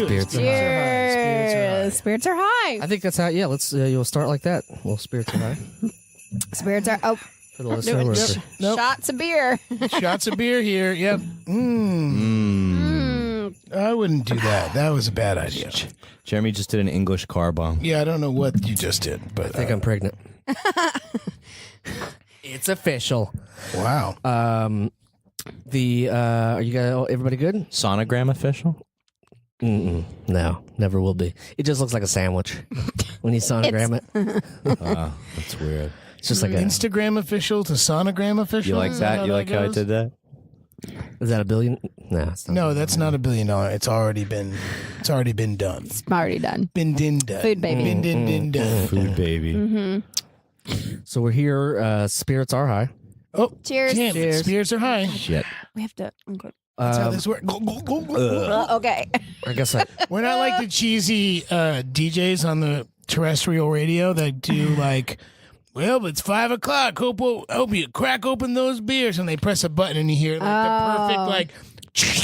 do it. Spirits are high. Spirits are high. I think that's how. Yeah, let's. You'll start like that. Well, spirits are high. Spirits are. Oh, For the listener, we're- Nope. shots of beer. Shots of beer here. Yep. I wouldn't do that. That was a bad idea. Jeremy just did an English car bomb. Yeah, I don't know what you just did, but I think I'm pregnant. It's official. wow. Are you guys? Everybody good? Sonogram official? No, never will be. It just looks like a sandwich when you sonogram it. That's weird. It's just like a. Instagram official to sonogram official. You like that? You like how I did that? Is that $1 billion? No, it's not. No, that's not $1 billion. It's already been done. It's already done. Been din done. Food baby. Been din done. Food baby. So we're here. Spirits are high. Oh, Cheers. damn, Cheers. spirits are high. Shit. We have to. Okay. That's how this works. Okay. I guess I. We're not like the cheesy DJs on the terrestrial radio that do like, well, it's 5 o'clock. Hope you crack open those beers, and they press a button and you hear like the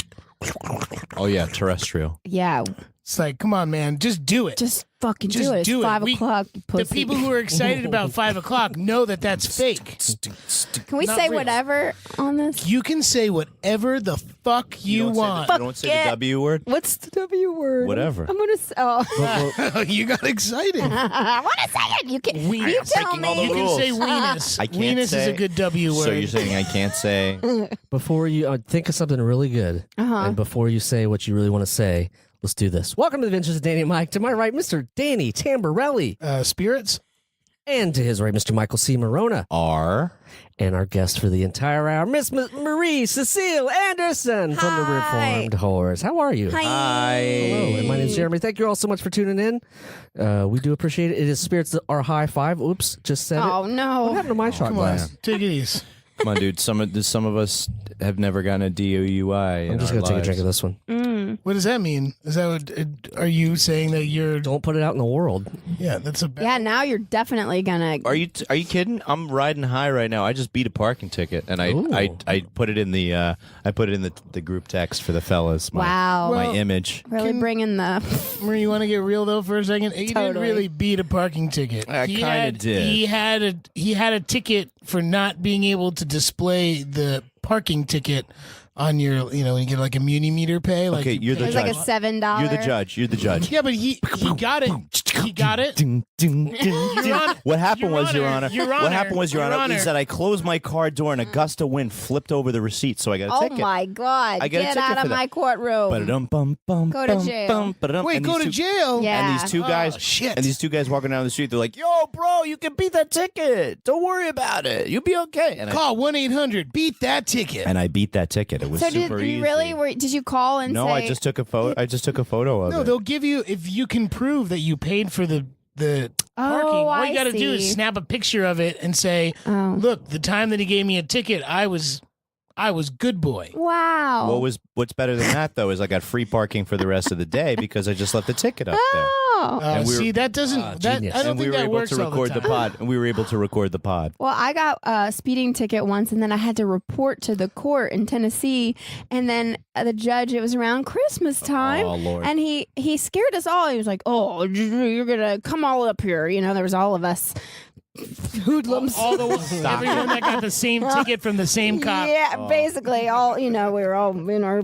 perfect Oh, yeah, terrestrial. Yeah. It's like, come on, man, just do it. Just fucking Just do it. It's do it. 5 We- o'clock. You The pussy. people who are excited about 5 o'clock know that that's fake. Can we not say real. whatever on this? You can say whatever the fuck you want. You don't say the W word? What's the W word? Whatever. I'm gonna. Oh, You got excited. I want to say it. You can. Weenus. You tell Breaking all the me. You can rules. say weenus. I can't Weenus say- is a good W word. So you're saying I can't say? Before you think of something really good, and before you say what you really want to say, let's do this. Welcome to the Adventures of Danny and Mike. To my right, Mr. Danny Tamborelli. Spirits? And to his right, Mr. Michael C. Morona. R. And our guest for the entire hour, Miss Marie Cecille Anderson from the Hi. Reformed Whores. How are you? Hi. Hello, and my name's Jeremy. Thank you all so much for tuning in. We do appreciate it. It is Spirits that are high five. Oops, just said Oh it. What no. happened to my shot Come on. glass? Take it easy. Come on, dude. Some of us have never gotten a DOUI. I'm just going to take a drink of this one. What does that mean? Is that what, are you saying that you're... Don't put it out in the world. Yeah, that's a bad... Yeah. Now you're definitely gonna. Are you kidding? I'm riding high right now. I just beat a parking ticket, and I put it in the group text for the fellas. Wow. My image. Really bringing the. Marie, you want to get real though for a second? You didn't Totally. really beat a parking ticket. I kinda did. He had a ticket for not being able to display the parking ticket on your, when you get like a muni meter pay. Like Okay, you're the It was judge. like a $7. You're the judge. You're the judge. Yeah, but he got it. He got it. Your Honor- What happened Your was, Your Honor, Honor, Your what Honor, happened was, Your Your Honor, Honor. is that I closed my car door and a gust of wind flipped over the receipt, so I got a Oh ticket. my God! I get a Get ticket out for of that. my courtroom. Go to jail. Wait, go to jail? Yeah. And these two guys, Oh, shit. And these two guys walking down the street, they're like, "Yo, bro, you can beat that ticket. Don't worry about it. You'll be okay." And Call 1-800. Beat that ticket. I beat that ticket. It was So did super you easy. really? Did you call and No, say? I just took a photo. I just took a photo of No, it. they'll give you, if you can prove that you paid for the parking, all I you got to do is see. snap a picture of it and say, Oh. look, the time that he gave me a ticket, I was good boy. Wow. What's better than that though is I got free parking for the rest of the day because I just left the ticket up there. Oh. And we were- See, that doesn't, genius. I don't And we think were that able works to all record the the time. pod. And we were able to record the pod. Well, I got a speeding ticket once, and then I had to report to the court in Tennessee. And then the judge, it was around Christmas time, Oh, Lord. and he scared us all. He was like, "Oh, you're gonna come all up here." There was all of us hoodlums. All the everyone that got the same ticket from the same cop. Yeah, basically all, we were all in our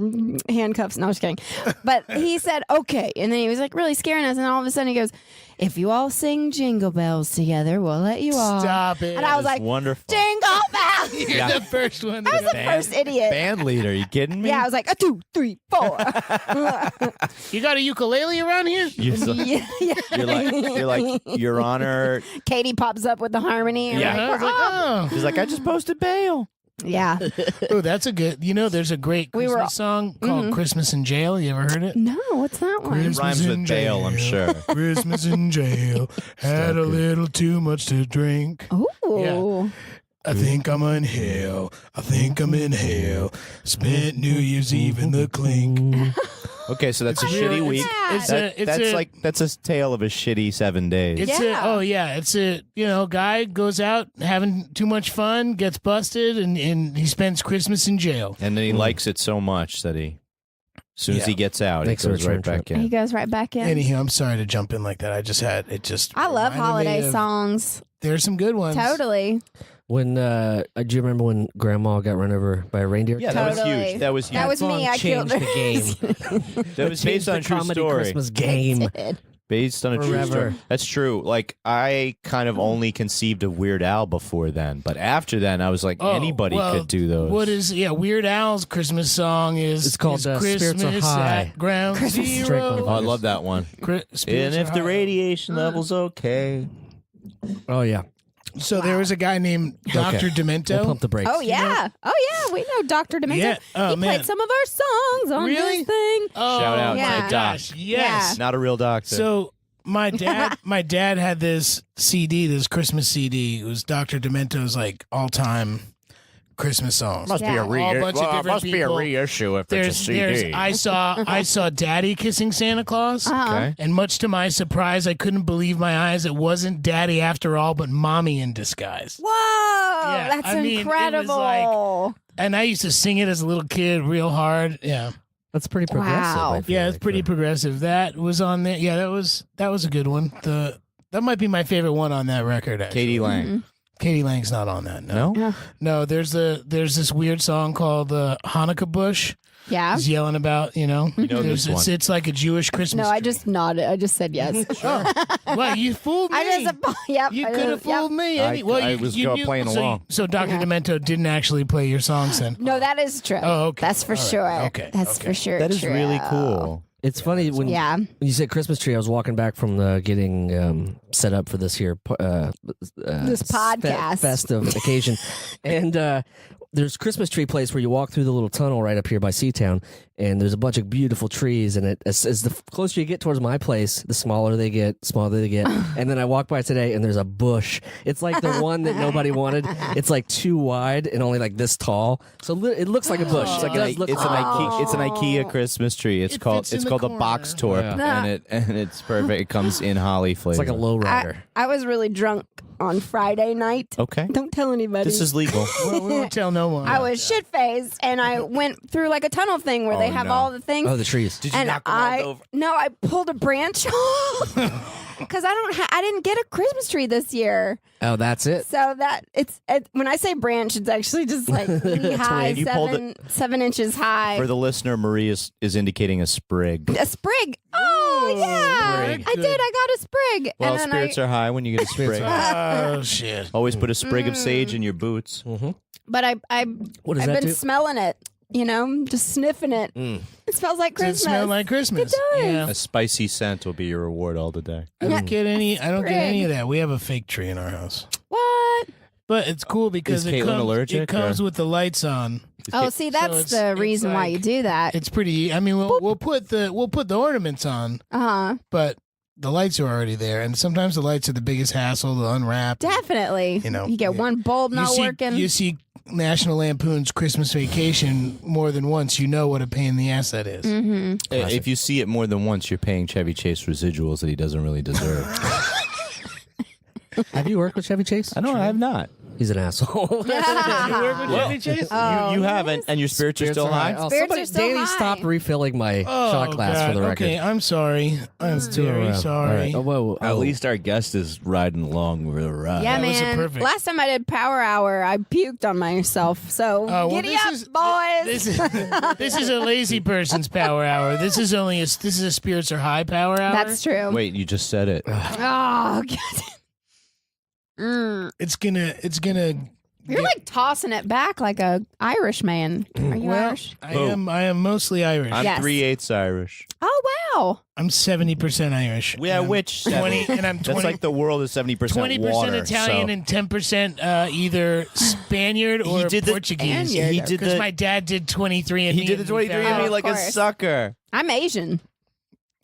handcuffs. No, I was kidding. But he said, okay. And then he was like really scaring us. And all of a sudden he goes, if you all sing Jingle Bells together, we'll let you all. Stop it. And I was That's like, wonderful. Jingle Bells. You're Yeah. the first one. I was the first idiot. Band leader, are you kidding me? Yeah, I was like, 2, 3, 4. You got a ukulele around here? You're, so- yeah, yeah. you're like, Your Honor. Katie pops up with the harmony. And Yeah. we're I was like, like, oh. He's like, I just posted bail. Yeah. Oh, that's a good. There's a great We Christmas were- song called "Christmas in Jail." You ever heard it? No, what's that one? Christmas Rhymes in with bail, I'm jail. sure. Christmas in jail. Had a little too much to drink. Oh. I think I'm in hell. I think I'm in hell. Spent New Year's Eve in the clink. Okay, so that's a really- shitty week. It's That's a tale of a shitty 7 days. It's Yeah. it's a guy goes out having too much fun, gets busted, and he spends Christmas in jail. And then he likes it so much that he As soon as he gets out, he Makes a goes right return back trip. He in. goes right back in. Anyhow, I'm sorry to jump in like that. I love reminded me holiday of- songs. There's some good ones. Totally. When do you remember when Grandma got run over by a reindeer? Yeah, that was Totally. huge. That was huge. That was Song me. I killed changed the game. That was based Changed on the a true comedy story. Christmas game. Based on a true Forever. story. That's true. Like, I kind of only conceived of Weird Al before then. But after then, I was like, Oh, anybody well, could do those. What is Weird Al's Christmas song is It's called, is Spirits Are Christmas High. at Ground Christmas. Drink Zero. one. Oh, I love that one. Spirits And if Are the High. radiation level's okay. Oh yeah. So there was a guy named Dr. Demento. We'll pump the brakes. Oh yeah. Oh yeah. We know Dr. Demento. Yeah. Oh, he man. played some of our songs on Really? this thing. Oh, Shout out Yeah. to Doc. gosh, yes. Yeah. Not a real doctor. So my dad had this CD, this Christmas CD. It was Dr. Demento's like all-time Christmas songs. Must be a All a bunch of different people. reissue if There's I saw Daddy kissing Santa Claus. Okay. And much to my surprise, I couldn't believe my eyes. It wasn't Daddy after all, but Mommy in disguise. Whoa, Yeah, that's I mean, it was incredible. And I used to sing it as a little kid real hard. Yeah. That's pretty progressive. Wow. I feel Yeah, it's like, pretty progressive. That was on there. Yeah, that was a good one. That might be my favorite one on that record, actually. Katie Lang. Katie Lang's not on that. No. No? No, there's this weird song called Hanukkah Bush. Yeah. He's yelling about, You know there's- this one. it's like a Jewish Christmas. No, I just nodded. I just said yes. Well, you fooled me. I just, yep. You I could have just- yep. fooled me. I was playing along. So Dr. Demento didn't actually play your songs then. No, that is true. Oh, okay. That's for All right. sure. Okay, That's okay. for sure. That is true. really cool. It's funny when Yeah. when you said Christmas tree. I was walking back from getting set up for this here This podcast. festive occasion, and there's Christmas tree place where you walk through the little tunnel right up here by Seatown, and there's a bunch of beautiful trees. And as the closer you get towards my place, the smaller they get, and then I walk by today, and there's a bush. It's like the one that nobody wanted. It's like too wide and only like this tall, so it looks like a bush. It's It like does an, look it's, an like a IKEA, bush. it's an IKEA Christmas tree. It's It called fits in the a corner. box torp, Yeah. and it's perfect. It comes in holly flavor. It's like a low rider. I was really drunk on Friday night. Okay, Don't tell anybody. this is legal. We won't tell no one. I was shit faced, and I went through like a tunnel thing where they Oh, have no. all the things. Oh, the trees. Did you and knock them all over? No, I pulled a branch off because I didn't get a Christmas tree this year. Oh, that's it. So that it's when I say branch, it's actually just like knee high, You pulled 7 inches high. For the listener, Marie is indicating a sprig. A sprig. Oh yeah, sprig. I did. I got a sprig. Well, and then spirits are high when you get a sprig. Oh shit. Always put a sprig of sage in your boots. But I What does I've that been do? smelling it. You know, just sniffing it. It smells like Does Christmas. it smell like Christmas? It does. Yeah. A spicy scent will be your reward all the day. I don't get any. I don't get Sprig. any of that. We have a fake tree in our house, What? but it's cool because Is it Caitlin comes. allergic, It comes or- with the lights on. Oh, see, that's it's- the it's reason why like- you do that. It's pretty. I mean, we'll put the ornaments on, but the lights are already there, and sometimes the lights are the biggest hassle to unwrap. Definitely. You know, you get yeah. one bulb not working. You see National Lampoon's Christmas Vacation more than once. You know what a pain in the ass that is. If you see it more than once, you're paying Chevy Chase residuals that he doesn't really deserve. Have you worked with Chevy Chase? I know, I have not. He's an asshole. You work with Chevy Chase? You haven't, and your spirits are still high? Oh, Spirits somebody, are still Danny, high. stop refilling my Oh, shot glass God. for the record. Okay, I'm sorry. I'm very sorry. All right. Oh, whoa. At least our guest is riding along with the ride. yeah, That was a man. perfect- Last time I did Power Hour, I puked on myself. So well, giddy this up, is- boys. This is a lazy person's power hour. This is a spirits are high power hour. That's true. Wait, you just said it. Oh, God. It's gonna. You're like tossing it back like a Irish man. Are you Well, Irish? I am mostly Irish. I'm Yes. 3/8 Irish. Oh, wow. I'm 70% Irish. Yeah, And which 20 and I'm 20. That's like the world is 70% 20% water. Italian so. and 10% either Spaniard or He did the- Portuguese. Spaniard. He did Because the my dad did 23 and he did the 23andMe Of like a course. sucker. I'm Asian.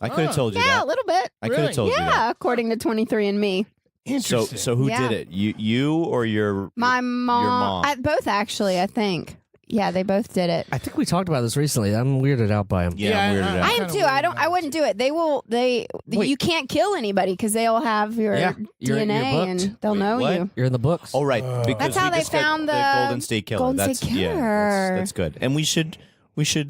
I could have told you Yeah, a that. little bit. I could have Really? told you that. Yeah, according to 23andMe. Interesting. So who Yeah. did it? You or your My mom. mom. Both, actually, I think. Yeah, they both did it. I think we talked about this recently. I'm weirded out by him. Yeah, I'm weirded out. I kinda am too. worried I about wouldn't do it. Wait. You can't kill anybody because they'll have your Yeah, you're DNA booked. and they'll Wait, know what? you. You're in the books. Oh right, because That's how we they just got found the the Golden State Killer. Golden that's State yeah, Killer. that's good. And we should We should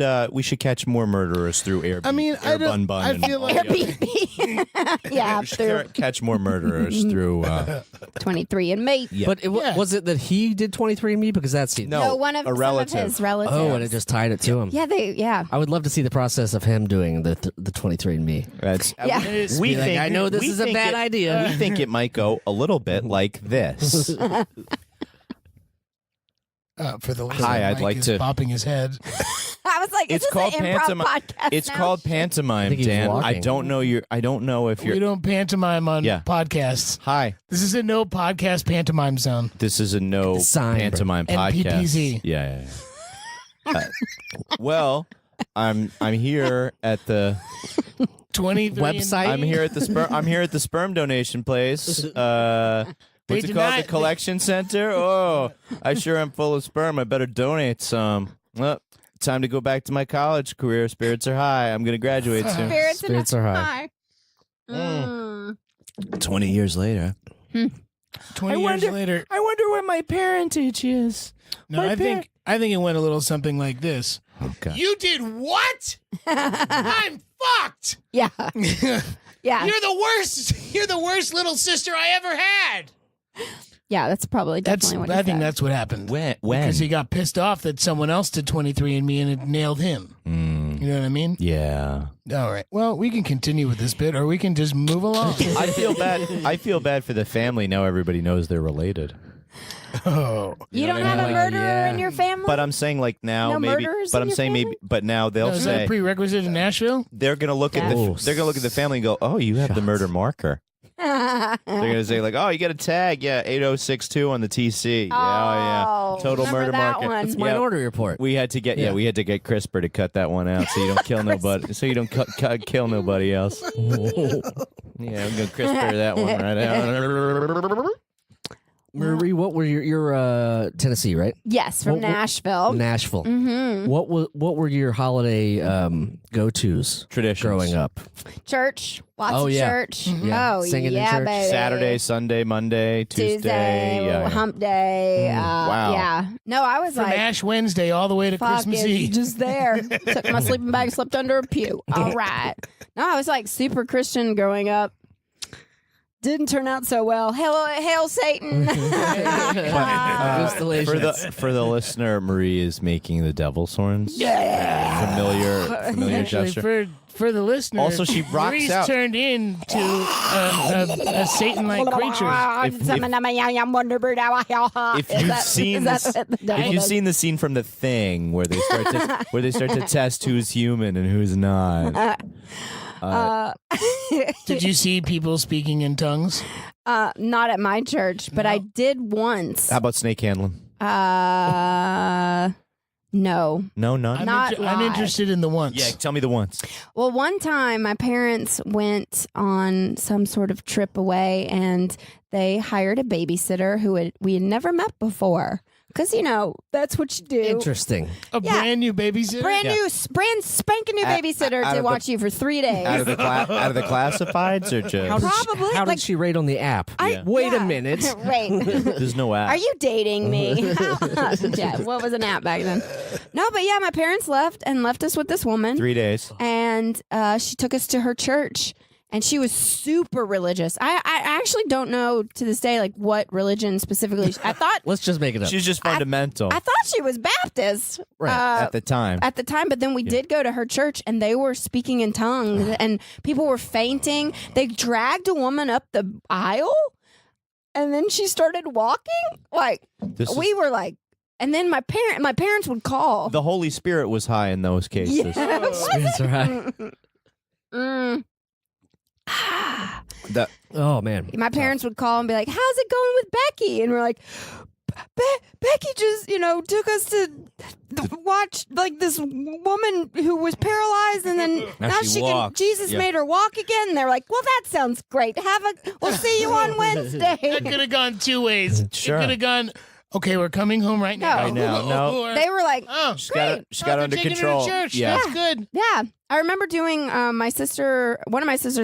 catch more murderers through Airbnb. I mean, I don't. I feel like Airbnb. Yeah, through catch more murderers through 23andMe. Yeah. But was it that he did 23andMe? Because that's No, one of a some relative. of his relatives. Oh, and it just tied it to him. Yeah. I would love to see the process of him doing the 23andMe. That's Yeah. we Be like, think I know this we is a think bad idea. We think it might go a little bit like this. for the listener, Hi, I'd Mike like is to- bopping his head. I was like, It's is this called an improv pantomime. podcast It's now? called I pantomime, think he's Dan. I walking. don't know I don't know if We you're. don't pantomime on Yeah. podcasts. Hi, This is a no podcast pantomime zone. this is a no Sign. pantomime podcast. NPPZ. Yeah. Well, I'm here at the 23 Website? I'm here at the sperm donation place. They What's it called? denied- The collection center? Oh, I sure am full of sperm. I better donate some. Well, time to go back to my college career. Spirits are high. I'm going to graduate soon. Spirits are high. Mm. 20 years later. 20 years later. I wonder what my parentage is. No, I think it went a little something like this. Okay. You did what? I'm fucked. Yeah. Yeah. You're the worst. You're the worst little sister I ever had. Yeah, that's probably definitely what he I think said. that's what happened. When? Because he got pissed off that someone else did 23andMe and it nailed him. You know what I mean? Yeah. All right. Well, we can continue with this bit, or we can just move along. I feel bad. I feel bad for the family. Now everybody knows they're related. Oh, You don't have a murderer in your family? But I'm saying like now No maybe. murderers But in I'm your saying maybe. family? But now they'll is that say a prerequisite in Nashville? they're gonna look at Yeah. they're gonna look at the family and go, oh, you have the murder marker. They're gonna say like, oh, you got a tag, 8062 on the TC, Oh, total remember murder that marker. one. It's Yeah. Minority Report. We had to get we had to get CRISPR to cut that one out so you don't kill nobody, so you don't kill nobody else. Yeah, I'm gonna CRISPR that one right out. Marie, what were your Tennessee, right? Yes, from What- Nashville. Nashville. Mm-hmm. What were your holiday go-tos Traditions. growing up? Church. Lots Oh, of yeah. church. Yeah. Oh, Singing in yeah, church. baby. Saturday, Sunday, Monday, Tuesday. Yeah. hump day. Wow. Yeah. No, I was From like, Ash Wednesday all the way to Christmas fucking Eve. just there. Took my sleeping bag, slept under a pew. All right. No, I was like super Christian growing up. Didn't turn out so well. Hail Satan. For the listener, Marie is making the devil's horns. Familiar Actually, gesture. for the listener, Also, she rocks Marie's out. turned into a Satan-like creature. If you've seen the scene from The Thing where they start to test who's human and who's not. Did you see people speaking in tongues? Not at my church, but I did once. How about snake handling? No. No, none. Not I'm live. interested in the once. Yeah, tell me the once. Well, one time my parents went on some sort of trip away and they hired a babysitter who we had never met before. Because, that's what you do. Interesting. A brand new babysitter. Brand spanking new Out babysitter of to the- watch you for 3 days. Out of the classifieds or just? Probably, How like- did she rate on the app? Yeah. Wait a Yeah. minute. Wait. There's no app. Are you dating me? Yeah, what was an app back then? No, but yeah, my parents left us with this woman. 3 days. And she took us to her church. And she was super religious. I actually don't know to this day like what religion specifically. I thought Let's just make it up. She's just fundamental I thought she was Baptist. Right, at the time. But then we did go to her church and they were speaking in tongues and people were fainting. They dragged a woman up the aisle and then she started walking. Like we were like, and then my parents would call. The Holy Spirit was high in those cases. Yeah. Spirits are high. Mm. Oh man. My parents would call and be like, "How's it going with Becky?" And we're like, "Becky just, took us to watch like this woman who was paralyzed, and then Now she walks. Jesus Yeah. made her walk again." And they're like, "Well, that sounds great. We'll see you on Wednesday." That could have gone two ways. Sure. It could have gone, Okay, we're coming home right now. No. Right now, no. Or- They were like, oh, She got it they're under taking her to control. church. Yeah. That's good. yeah. I remember doing one of my sisters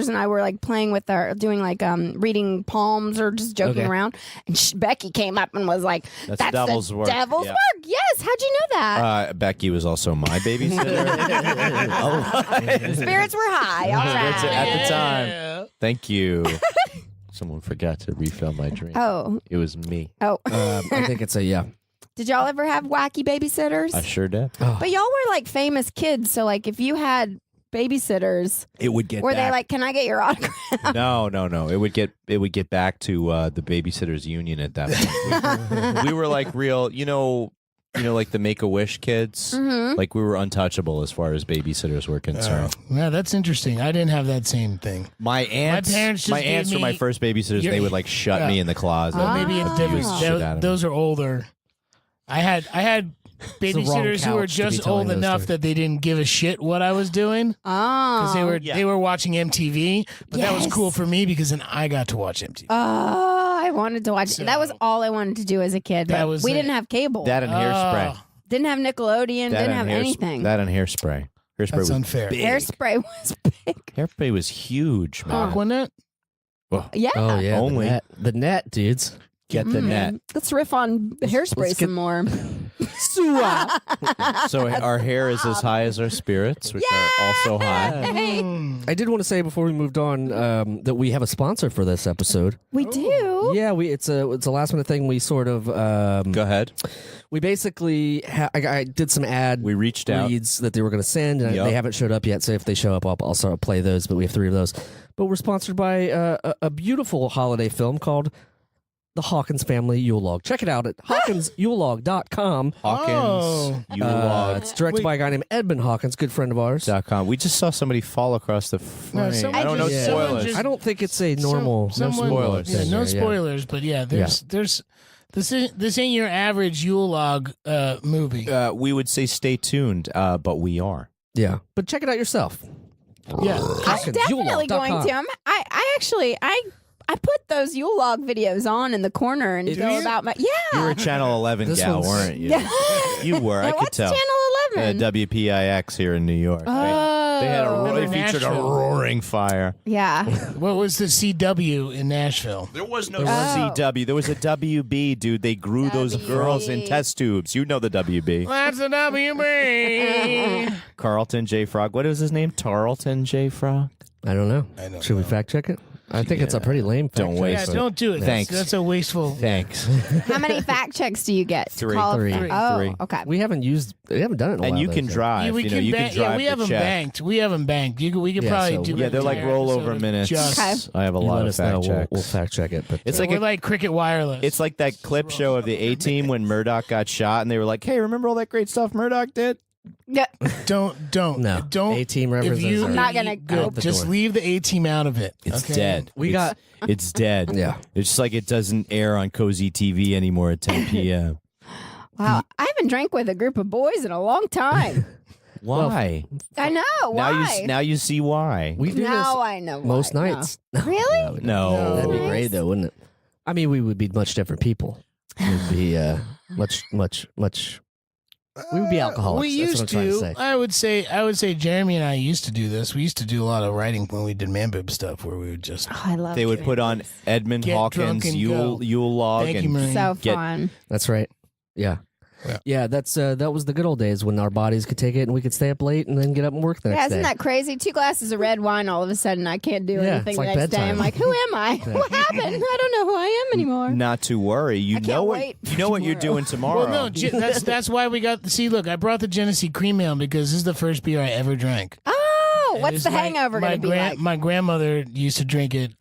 and I were like playing with our doing like reading palms or just joking Okay. around, and Becky came up and was like, That's "That's devil's the work." Devil's Yeah. work." Yes, how'd you know that? Becky was also my babysitter. Spirits were high. All Spirits right. at the time. Yeah. Thank you. Someone forgot to refill my drink. Oh, It was me. oh. I think it's a yeah. Did y'all ever have wacky babysitters? I sure did. But y'all were like famous kids, so like if you had babysitters, It would get were back. they like, "Can I get your autograph?" No. It would get back to the babysitters union at that point. We were like real, like the Make-A-Wish kids. Mhm. Like we were untouchable as far as babysitters were concerned. Yeah, that's interesting. I didn't have that same thing. My aunts, parents just my gave aunts were my me- first babysitters. You're- They would like shut yeah. me in the closet. Well, maybe it's Ah. different. Use shit out of Those are older. I had the wrong babysitters who were couch to be just telling old those enough stories. that they didn't give a shit what I was doing because Oh. they were watching MTV. But that was Yes. cool for me because then I got to watch MTV. Oh, I wanted to watch So- it. That was all I wanted to do as a kid. That but was we it. didn't have cable. That and hairspray. Oh, Didn't have Nickelodeon. That Didn't and have anything. That and hairspray. Hairspray that's was unfair. big. Hairspray was big. Hairspray was huge, man. Wasn't it? Yeah. Oh yeah, Only. the net dudes. Get the net. Let's riff on hairspray let's some get- more. So our hair is as high as our spirits, which are also high. Hey, I did want to say before we moved on that we have a sponsor for this episode. we do. Yeah, it's a last minute thing. We sort of Go ahead. we basically I did some ad We reached out. reads that they were going to send, and Yup. they haven't showed up yet. So if they show up, I'll start to play those. But we have 3 of those. But we're sponsored by a beautiful holiday film called The Hawkins Family Yule Log. Check it out at HawkinsYuleLog.com. Hawkins, It's directed by a guy named Edmund Hawkins, good friend of ours. Yulelog.com. We just saw somebody fall across the frame. someone I don't know just- spoilers. someone just- I don't think it's a normal. Someone- spoilers. Yeah, no Yeah. spoilers, but yeah, there's this ain't your average Yule log movie. We would say stay tuned, but we are. Yeah, but check it out yourself. Yeah. I'm definitely going to. I actually put those Yule log videos on in the corner and go about my You were yeah. a Channel 11 This gal, one's- weren't you? You were. I Now, could what's tell. Channel 11? WPIX here in New York. Oh. They had Remember they featured a Nashville? roaring fire. Yeah. What was the CW in Nashville? There was no Oh. CW. There was a WB, dude. They grew those WB. girls in test tubes. You know the WB. That's the WB. Carlton J. Frog. What was his name? Tarleton J. Frog? I don't know. I don't Should we know. fact check it? I think it's a pretty lame fact Don't check. waste Yeah, it. don't do it. Thanks. That's a wasteful. Thanks. How many fact checks do you get? 3. Call it- 3. Oh, 3. okay. We haven't done it in a And while. you can though, so- drive. Yeah, we you can can bank. drive Yeah, we the haven't check. banked. We haven't banked. We could Yeah, probably so do. we- Yeah, an they're like entire rollover episode of minutes. Just, Okay. I have a You lot let of us know. fact We'll, checks. we'll fact check it. But It's like we're a- like Cricket Wireless. It's like that clip show of the A-Team when Murdoch got shot, and they were like, "Hey, remember all that great stuff Murdoch did?" Yeah. don't No. don't. A-Team If references you, are I'm not gonna go. out the Just door. leave the A-Team out of it. It's okay? dead. We It's- got- It's dead. Yeah. It's just like it doesn't air on Cozy TV anymore at 10 p.m. Wow. I haven't drank with a group of boys in a long time. Why? I know. Why? Now you see why. we do now this I know. Why. most No. nights. Really? No. That'd be Nice. great, though, wouldn't it? I mean, we would be much different people. We'd be much. We would be alcoholics. We That's used what I'm trying to say. I would say Jeremy and I used to do this. We used to do a lot of writing when we did Man Boob stuff, where we would just Oh, I love They would doing put on this. Edmund Get drunk Hawkins and Yule go. log Thank you, and Marie. So Get- fun. That's right. Yeah. Yeah, that's that was the good old days when our bodies could take it and we could stay up late and then get up and work the Yeah, next isn't day. that crazy? 2 glasses of red wine, all of a sudden I can't do Yeah, anything it's the like next day. bedtime. I'm like, who am I? What happened? I don't know who I am anymore. Not to worry. You I can't know what wait you know what you're tomorrow. doing tomorrow. Well, no, that's why we got. See, look, I brought the Genesee Cream Ale because this is the first beer I ever drank. Oh, And what's it's the my- hangover my going to be like? My grandmother used to drink it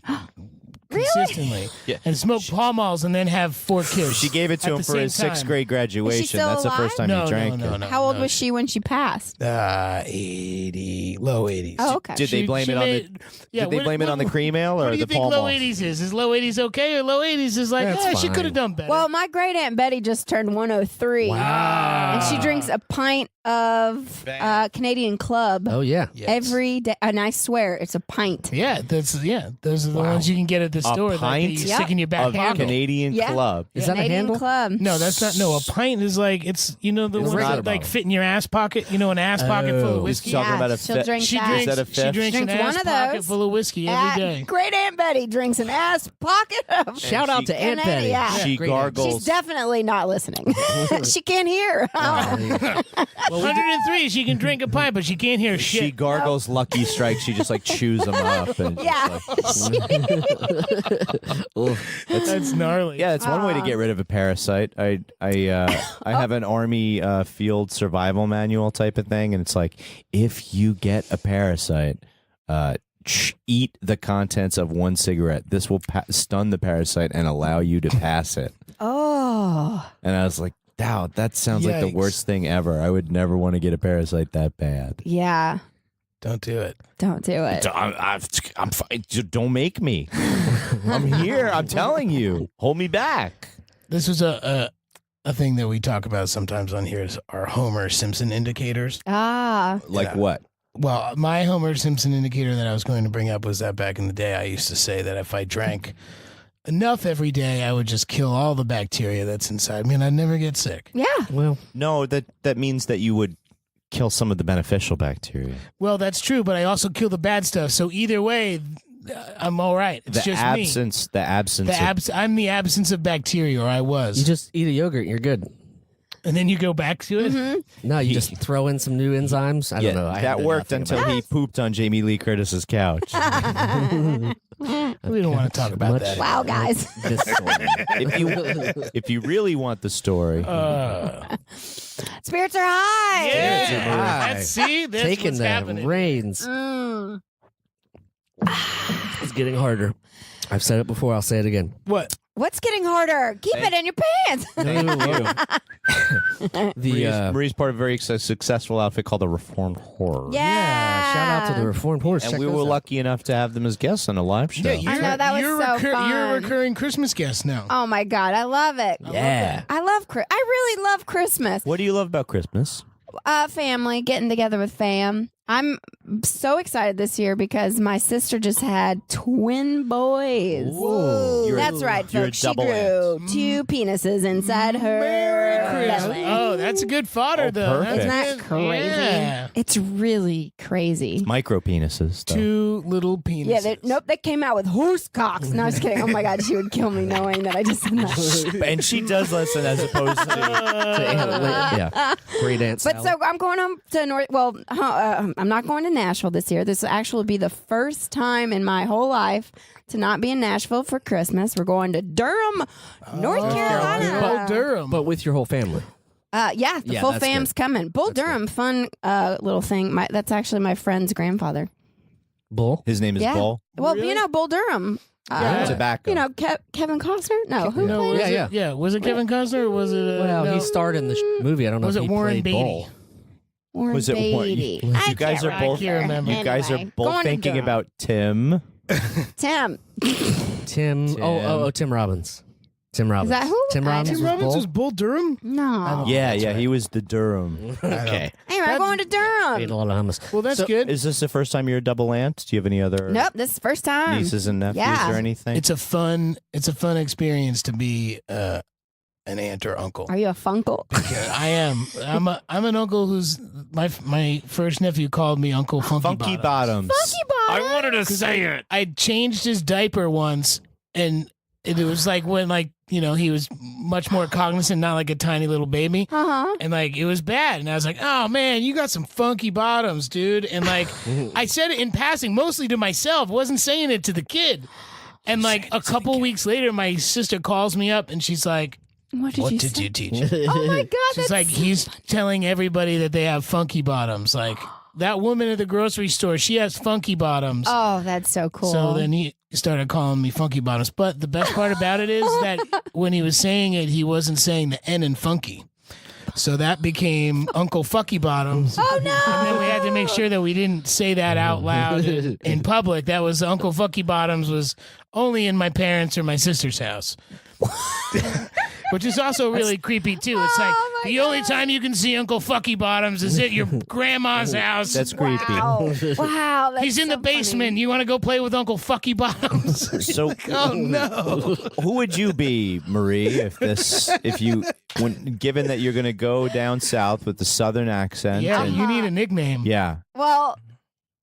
consistently Yeah. and smoke Pall Malls and then have 4 kids. She gave it to at him the for same his 6th time. grade graduation. still That's the first time No, he drank no, it. no. How old was she when she passed? 80, low 80s. Oh, okay. Did they blame it on the? Yeah, Did they what- blame it on the what- cream ale What or do you the think Pall low Mall? 80s is? Is low 80s okay or low 80s is like, That's she fine. could have done better. Well, my great aunt Betty just turned 103. wow. And she drinks a pint of Canadian Club Oh yeah. Yes. every day, and I swear it's a pint. Yeah, those are the ones you can get at the store that pint? you stick in your back Of handle. Canadian Yeah. Club. Is that a Canadian handle? Club. No, that's not. No, a pint is like it's the ones not that a like bottle. fit in your ass pocket. You know, an ass pocket full of Oh. whiskey. Talking about a she'll fit- drink She that. drinks. Is that a She fifth? drinks Drinks an one ass of pocket those. full of whiskey every day. Great Aunt Betty drinks an ass pocket of. Shout out to Aunt Betty. Yeah. She Great gargles. She's definitely not listening. She can't hear. Oh. 103. She can drink a pint, but she can't hear She shit. gargles Lucky Strikes. She just like chews them up. And just, Yeah. That's gnarly. yeah, it's one way to get rid of a parasite. I have an army field survival manual type of thing, and it's like if you get a parasite, eat the contents of one cigarette. This will stun the parasite and allow you to pass it. Oh. And I was like, wow, that sounds like the Yikes. worst thing ever. I would never want to get a parasite that bad. Yeah. Don't do it. Don't do it. I'm fine. Don't make me. I'm here. I'm telling you. Hold me back. This was a thing that we talk about sometimes on here is our Homer Simpson indicators. Ah. Like Yeah. what? Well, my Homer Simpson indicator that I was going to bring up was that back in the day, I used to say that if I drank enough every day, I would just kill all the bacteria that's inside me and I'd never get sick. Yeah. Well, No, that means that you would kill some of the beneficial bacteria. Well, that's true, but I also kill the bad stuff. So either way, I'm all right. It's The just absence. me. I'm the absence of bacteria, or I was. you just eat a yogurt, you're good. And then you go back to it. No, you just throw in some new enzymes. I Yeah, don't know. I that know worked nothing until about he pooped on Jamie Lee Curtis's couch. We don't want to talk about Much- that. Wow, guys. this sort of- If you really want the story, Spirits are high. Yeah. See, that's Taking what's the happening. reins. Mm. It's getting harder. I've said it before. I'll say it again. What? What's getting harder? Keep it in your pants. Marie's part of a very successful outfit called the Reformed Horror. Yeah. Shout out to the Reformed Horse. And Check we those were out. lucky enough to have them as guests on a live show. Yeah, I know, that was you're so You're a fun. recurring Christmas guest now. Oh my God, I love it. Yeah. I really love Christmas. What do you love about Christmas? Family, getting together with fam. I'm so excited this year because my sister just had twin boys. Whoa. You're a- That's right, you're a folks. She double grew aunt. 2 penises inside her Merry Christmas. belly. Oh, that's a good fodder, Oh, though. perfect. Isn't That's that good. crazy? Yeah. It's really crazy. Micro penises. Though. 2 little penises. Yeah, nope, they came out with horse cocks. No, I was kidding. Oh my God, she would kill me knowing that I just said that. And she does listen as opposed to. Yeah. Great aunt But Sally. so I'm going home to North. Well, I'm not going to Nashville this year. This will actually be the first time in my whole life to not be in Nashville for Christmas. We're going to Durham, North Carolina. Bull Durham. But with your whole family. Yeah, the Yeah, full that's fam's coming. Bull Durham, fun little thing. That's actually my friend's grandfather. Bull. His name is Yeah. Bull. Well, Really? you know Bull Durham. Yeah. Tobacco. You know Kevin Costner. No, who no, played? was Yeah, it? Yeah, was it Kevin Costner or was it? Well, no. he starred in the movie. I don't know Was if it he Warren played Beatty? Bull. Warren Was it Warren- Beatty. you I guys can't are both- remember. You guys are Anyway, both going to thinking Durham. about Tim. Tim. Tim. Oh, Tim Robbins. Tim Robbins. that who? Tim I Robbins. don't Tim was Robbins Bull? was Bull Durham? No. Yeah, that's yeah, right. he was the Durham. Okay. Anyway, I'm going to Ate Durham. a lot of hummus. Well, that's So- good. Is this the first time you're a double aunt? Do you have any other Nope, this is the first time. nieces and nephews Yeah. or anything? It's a fun experience to be an aunt or uncle. Are you a funkle? Yeah, I am. I'm an uncle who's my first nephew called me Uncle Funky Bottoms. I wanted to say it. I changed his diaper once, and it was like when he was much more cognizant, not like a tiny little baby. Uh-huh. And it was bad. And I was like, oh man, you got some funky bottoms, dude. And I said it in passing, mostly to myself, wasn't saying it to the kid. And a couple weeks later, my sister calls me up and she's like, What did what you did say? you teach him? Oh my God, She's that's like, he's telling everybody that they have funky bottoms. Like that woman at the grocery store, she has funky bottoms. Oh, that's so cool. So then he started calling me funky bottoms. But the best part about it is that when he was saying it, he wasn't saying the N in funky. So that became Uncle Fucky Bottoms. Oh no! And then we had to make sure that we didn't say that out loud in public. That was Uncle Fucky Bottoms was only in my parents' or my sister's house. Which is also really creepy too. It's like, Oh The only time you can see Uncle Fucky Bottoms is at your grandma's house. That's creepy. Wow. Wow. That's He's in so the basement. funny. You want to go play with Uncle Fucky Bottoms? So, Oh no! who would you be, Marie, given that you're going to go down south with the southern accent? Yeah, and- you need a nickname. yeah. Well,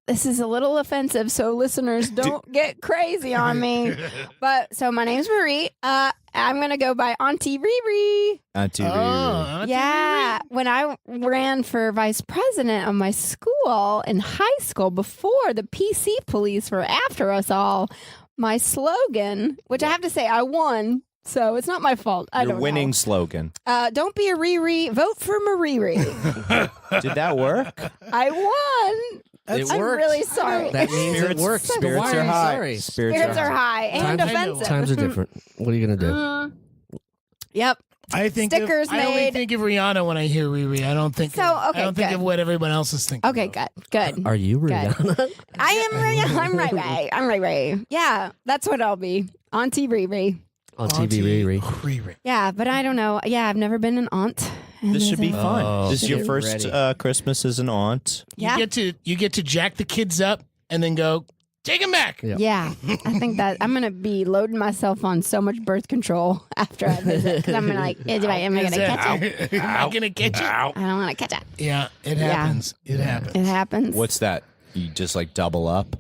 this is a little offensive, so listeners don't get crazy on me. But so my name's Marie. I'm gonna go by Auntie Riri. Auntie Riri. Auntie Yeah, when I ran for vice president of my school in high school before the PC police were after us all, my slogan, which I have to say I won, so it's not my fault. I Your don't winning know. slogan. Don't be a Riri, vote for Marie. Did that work? I won. It I'm worked. really sorry. That means it works. But Spirits why are are you high. sorry? Spirits are high and Times- offensive. Times are different. What are you gonna do? Yep. I think Stickers I only made. think of Rihanna when I hear Riri. I don't think. So, I okay, don't think good. of what everyone else is thinking. Okay, of. good. Are you Rihanna? I am Riri. I'm Ray. I'm Ray. Yeah, that's what I'll be. Auntie Riri. On Auntie TV, Riri. Riri. Yeah, but I don't know. Yeah, I've never been an aunt. And This should be there's a- fun. Oh, This is your get first ready. Christmas as an aunt. Yeah. You get to jack the kids up and then go take them back. Yeah. Yeah, I think that I'm gonna be loading myself on so much birth control after I visit because I'm like, am I gonna catch it? Am I gonna catch it? I don't want to catch it. Yeah, it happens. It happens. It happens. What's that? You just like double up?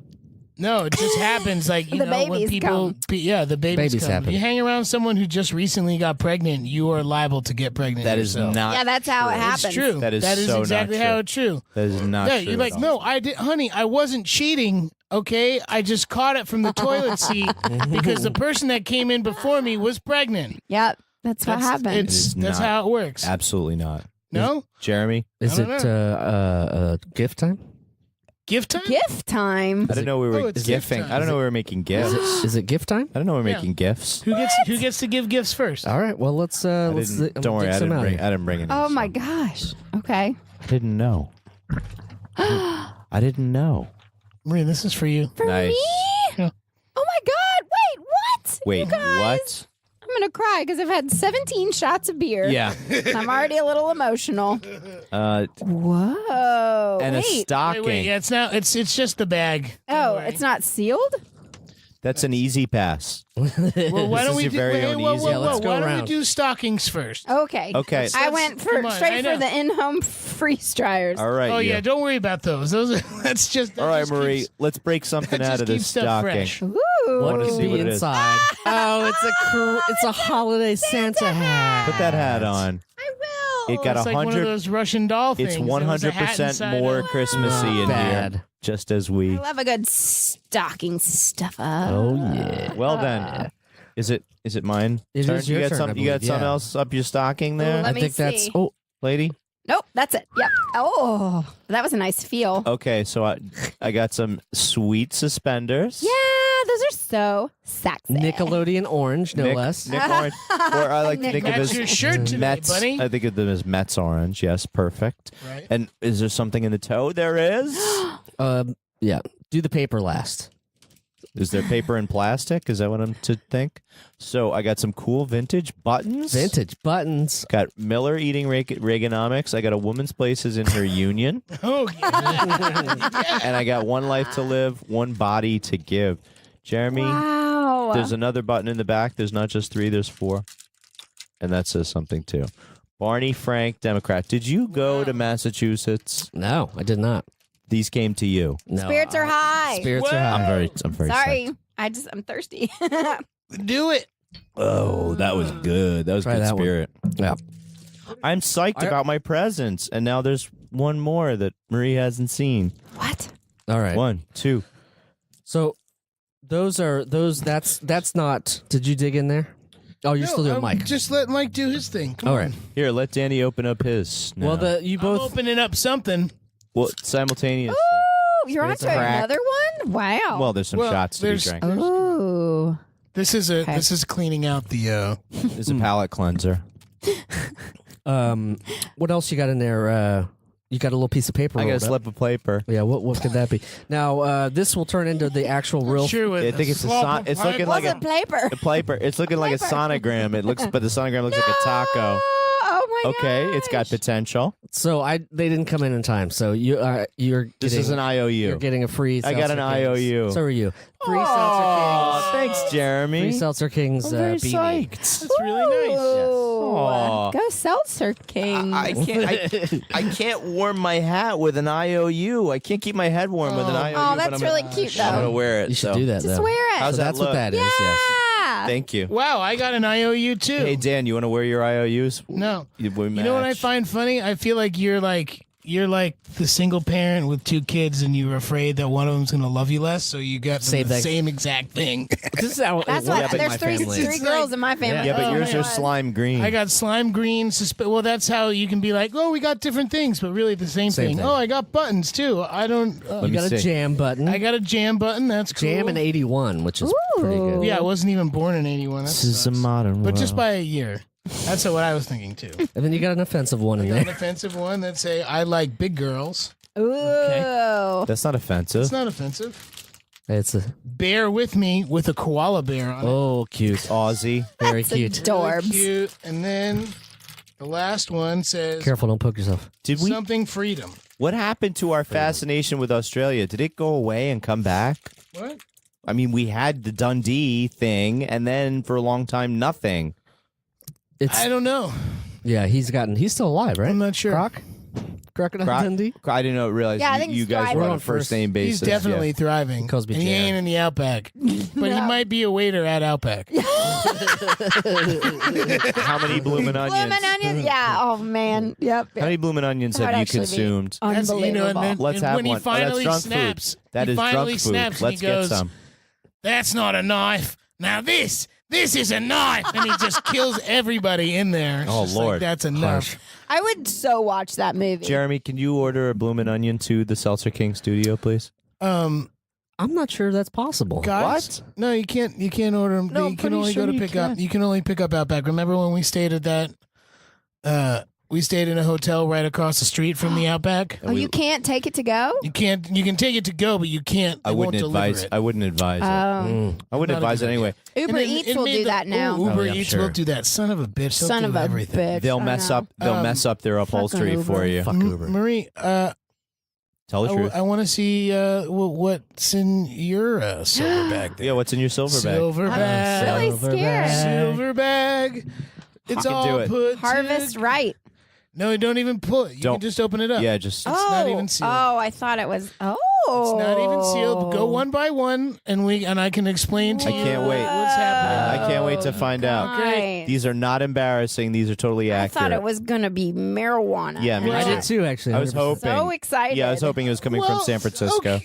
No, it just happens. Like you The know, when babies people, come. the babies come. happen. You hang around someone who just recently got pregnant, you are liable to get pregnant. That is yourself. not. Yeah, that's how it true. happens. It's true. That is so not exactly true. how it's true. That is not Yeah, true. you're like, at all. no, I did, honey. I wasn't cheating. Okay, I just caught it from the toilet seat because the person that came in before me was pregnant. Yep, that's what happens. is That's not. how it works. Absolutely not. No Jeremy? Is I it don't gift time? gift time. Gift time. I didn't know we Oh, were it's gift gifting. time. I don't know we were making gifts. Is it gift time? I don't know we're Yeah. making gifts. Who gets to give gifts first? All right. Well, let's. I let's didn't, I'm don't gonna worry, dig I some didn't, out bring, here. I didn't bring it. Oh my gosh. Okay. I didn't know. I didn't know. Maria, this is for you. For Nice. me? Yeah. Oh my God. Wait, what? Wait, You guys, what? I'm going to cry because I've had 17 shots of beer. Yeah. I'm already a little emotional. And Whoa. a Wait. stocking. Wait, yeah, it's not. It's just the bag. Don't Oh, worry. it's not sealed? That's an easy pass. Well, why This don't is we your do? very Wait, own whoa, easy. whoa, Yeah, let's whoa, go why don't around. we do stockings first? Okay. Okay. I went for come on, I straight know. for the in-home freeze dryers. All right. Oh you. yeah, don't worry about those. That's just. All right, Marie. Let's break something that out just of this keeps stuff stocking. fresh. Ooh. What wanna could see be what it is. inside? Oh, it's a holiday Santa hat. Put that hat on. I will. It got It's like one of 100. those Russian doll things. It's There was a hat 100% inside more of it. Christmassy in Bad. here. Just as we. I love a good stocking stuffer. Oh yeah. Well then, is it mine? It turn? is You your got turn, I You got believe, something yeah. else up your stocking there, Let I me think that's. see. Oh, lady? Nope, that's it. Yep. Oh, that was a nice feel. Okay, so I got some sweet suspenders. Yeah, those are so sexy. Nickelodeon orange, no less. Nick Orange, or I like to think of Match as your shirt today, Mets. buddy. I think of them as Mets orange. Yes, perfect. Right. And is there something in the toe? There is. Yeah. Do the paper last. Is there paper and plastic? Is that what I'm to think? So I got some cool vintage buttons. Vintage buttons. Got Miller eating Reaganomics. I got a woman's places in her union. Oh yeah. And I got one life to live, one body to give. Jeremy, Wow. there's another button in the back. There's not just 3, there's 4. And that says something too. Barney Frank, Democrat. Did you go to Massachusetts? No, I did not. These came to you. No. Spirits are high. Spirits are Wow. high. I'm very Sorry. psyched. I'm thirsty. Do it. Oh, that was good. That was Try good that one. spirit. Yeah. I'm psyched I- about my presents. And now there's one more that Marie hasn't seen. What? All right. 1, 2. So that's not. Did you dig in there? Oh, you're still doing Mike. Just let Mike do his thing. Come All on. right. Here, let Danny open up his. Well, now. you I'm both. opening up something. Well, simultaneously. Ooh, you're on to crack. another one? Wow. Well, there's some Well, shots to be there's- drank. Ooh. This is cleaning out the. There's a palate cleanser. What else you got in there? You got a little piece of paper. I got a rolled up. slip of paper. Yeah. What could that be? Now this will turn into the actual real. Sure, with I think it's a slop son- of it's pipe. looking like Was it paper? A paper. It's looking like a sonogram. It looks, but the sonogram looks like a taco. Oh my Okay, it's got gosh. potential. So they didn't come in time. So you're This getting, is an IOU. You're getting a free. I got an Seltzer Kings. IOU. So are you. Free Oh, Seltzer thanks, Jeremy. Kings. Free Seltzer Kings. I'm very beanie. psyched. That's really nice. Aw. Go Seltzer King. I can't warm my hat with an IOU. I can't keep my head warm with an IOU. Oh, but that's I'm really cute, I'm gonna though. wear it. You should so. do that. Just though. wear it. How's So that that's look? what that is. Yes. Yeah. Thank you. Wow, I got an IOU too. Hey Dan, you want to wear your IOUs? No. We You know what I match. find funny? I feel like you're like the single parent with 2 kids, and you're afraid that one of them's gonna love you less, so you got them Save the that- same exact thing. This is how it That's works what. in There's my three family. girls in my family. Yeah, but Oh, yours my are God. slime green. I got slime green. Well, that's how you can be like, oh, we got different things, but really the same, Same thing. thing. Oh, I got buttons too. I don't. Let You me got a see. jam button. I got a jam button. That's cool. Jam in '81, which is pretty good. Yeah, I wasn't even born in '81. That This is a sucks. modern But world. just by a year. That's what I was thinking too. And then you got an offensive one in I got an there. offensive one that say I like big girls. Ooh. That's not offensive. It's not offensive. It's a Bear with me with a koala bear on it. cute, Aussie. very That's cute. adorable. Really Dorbs. cute. And then the last one says Careful, don't poke yourself. Did we? something freedom. What happened to our fascination with Australia? Did it go away and come back? What? I mean, we had the Dundee thing, and then for a long time, nothing. It's I don't know. yeah. He's still alive, right? I'm not sure. Crocodile Croc- Dundee. I didn't realize Yeah, I you, think you he's guys were thriving. on a first name basis. He's definitely thriving. Cosby and he Jam. ain't in the Outback. But he might be a waiter at Outback. Yeah. How many bloomin' onions? Bloomin' onions. Yeah. Oh man. Yep. How many bloomin' onions That have would you actually be consumed? That's, Unbelievable. and then Let's and have when one. he finally that's drunk snaps, food. That he is finally drunk food. snaps Let's and he goes, get some. That's not a knife. Now this is a knife. And he just kills everybody in there. It's Oh, just like, Lord. that's enough. I would so watch that movie. Jeremy, can you order a bloomin' onion to the Seltzer King studio, please? I'm not sure that's possible. Guys, no, you can't. You can't order them. No, you I'm can pretty only sure go to you pick up. can. You can only pick up Outback. Remember when we stayed at that? We stayed in a hotel right across the street from the Outback. Oh, you can't take it to go? You can't. You can take it to go, but you can't. I they won't wouldn't deliver advise. it. I wouldn't advise it. I wouldn't Not a advise good it anyway. Uber And then Eats it will made do the- that now. Ooh, Uber yeah, Eats sure. will do that. Son of a bitch. They'll Son do of a everything. bitch. They'll I mess know. up. They'll mess up their upholstery Uber. for you. Fuck Uber. Marie, Tell the truth. I want to see what's in your silver bag there. Yeah, what's in your silver bag? Silver bag. really Silver scared. bag. Silver bag. It's I can all do it. put Harvest to- right. No, don't even pull it. You Don't. can just open it up. Yeah, just It's not even sealed. Oh, I thought it was. Oh. It's not even sealed. Go one by one, and I can explain to I you can't wait. what's happening. I can't wait to find out. Right. These are not embarrassing. These are totally I accurate. thought it was going to be marijuana. Yeah, me I too. did too, actually. I was 100%. hoping. So excited. Yeah, I was hoping it was coming from San Francisco.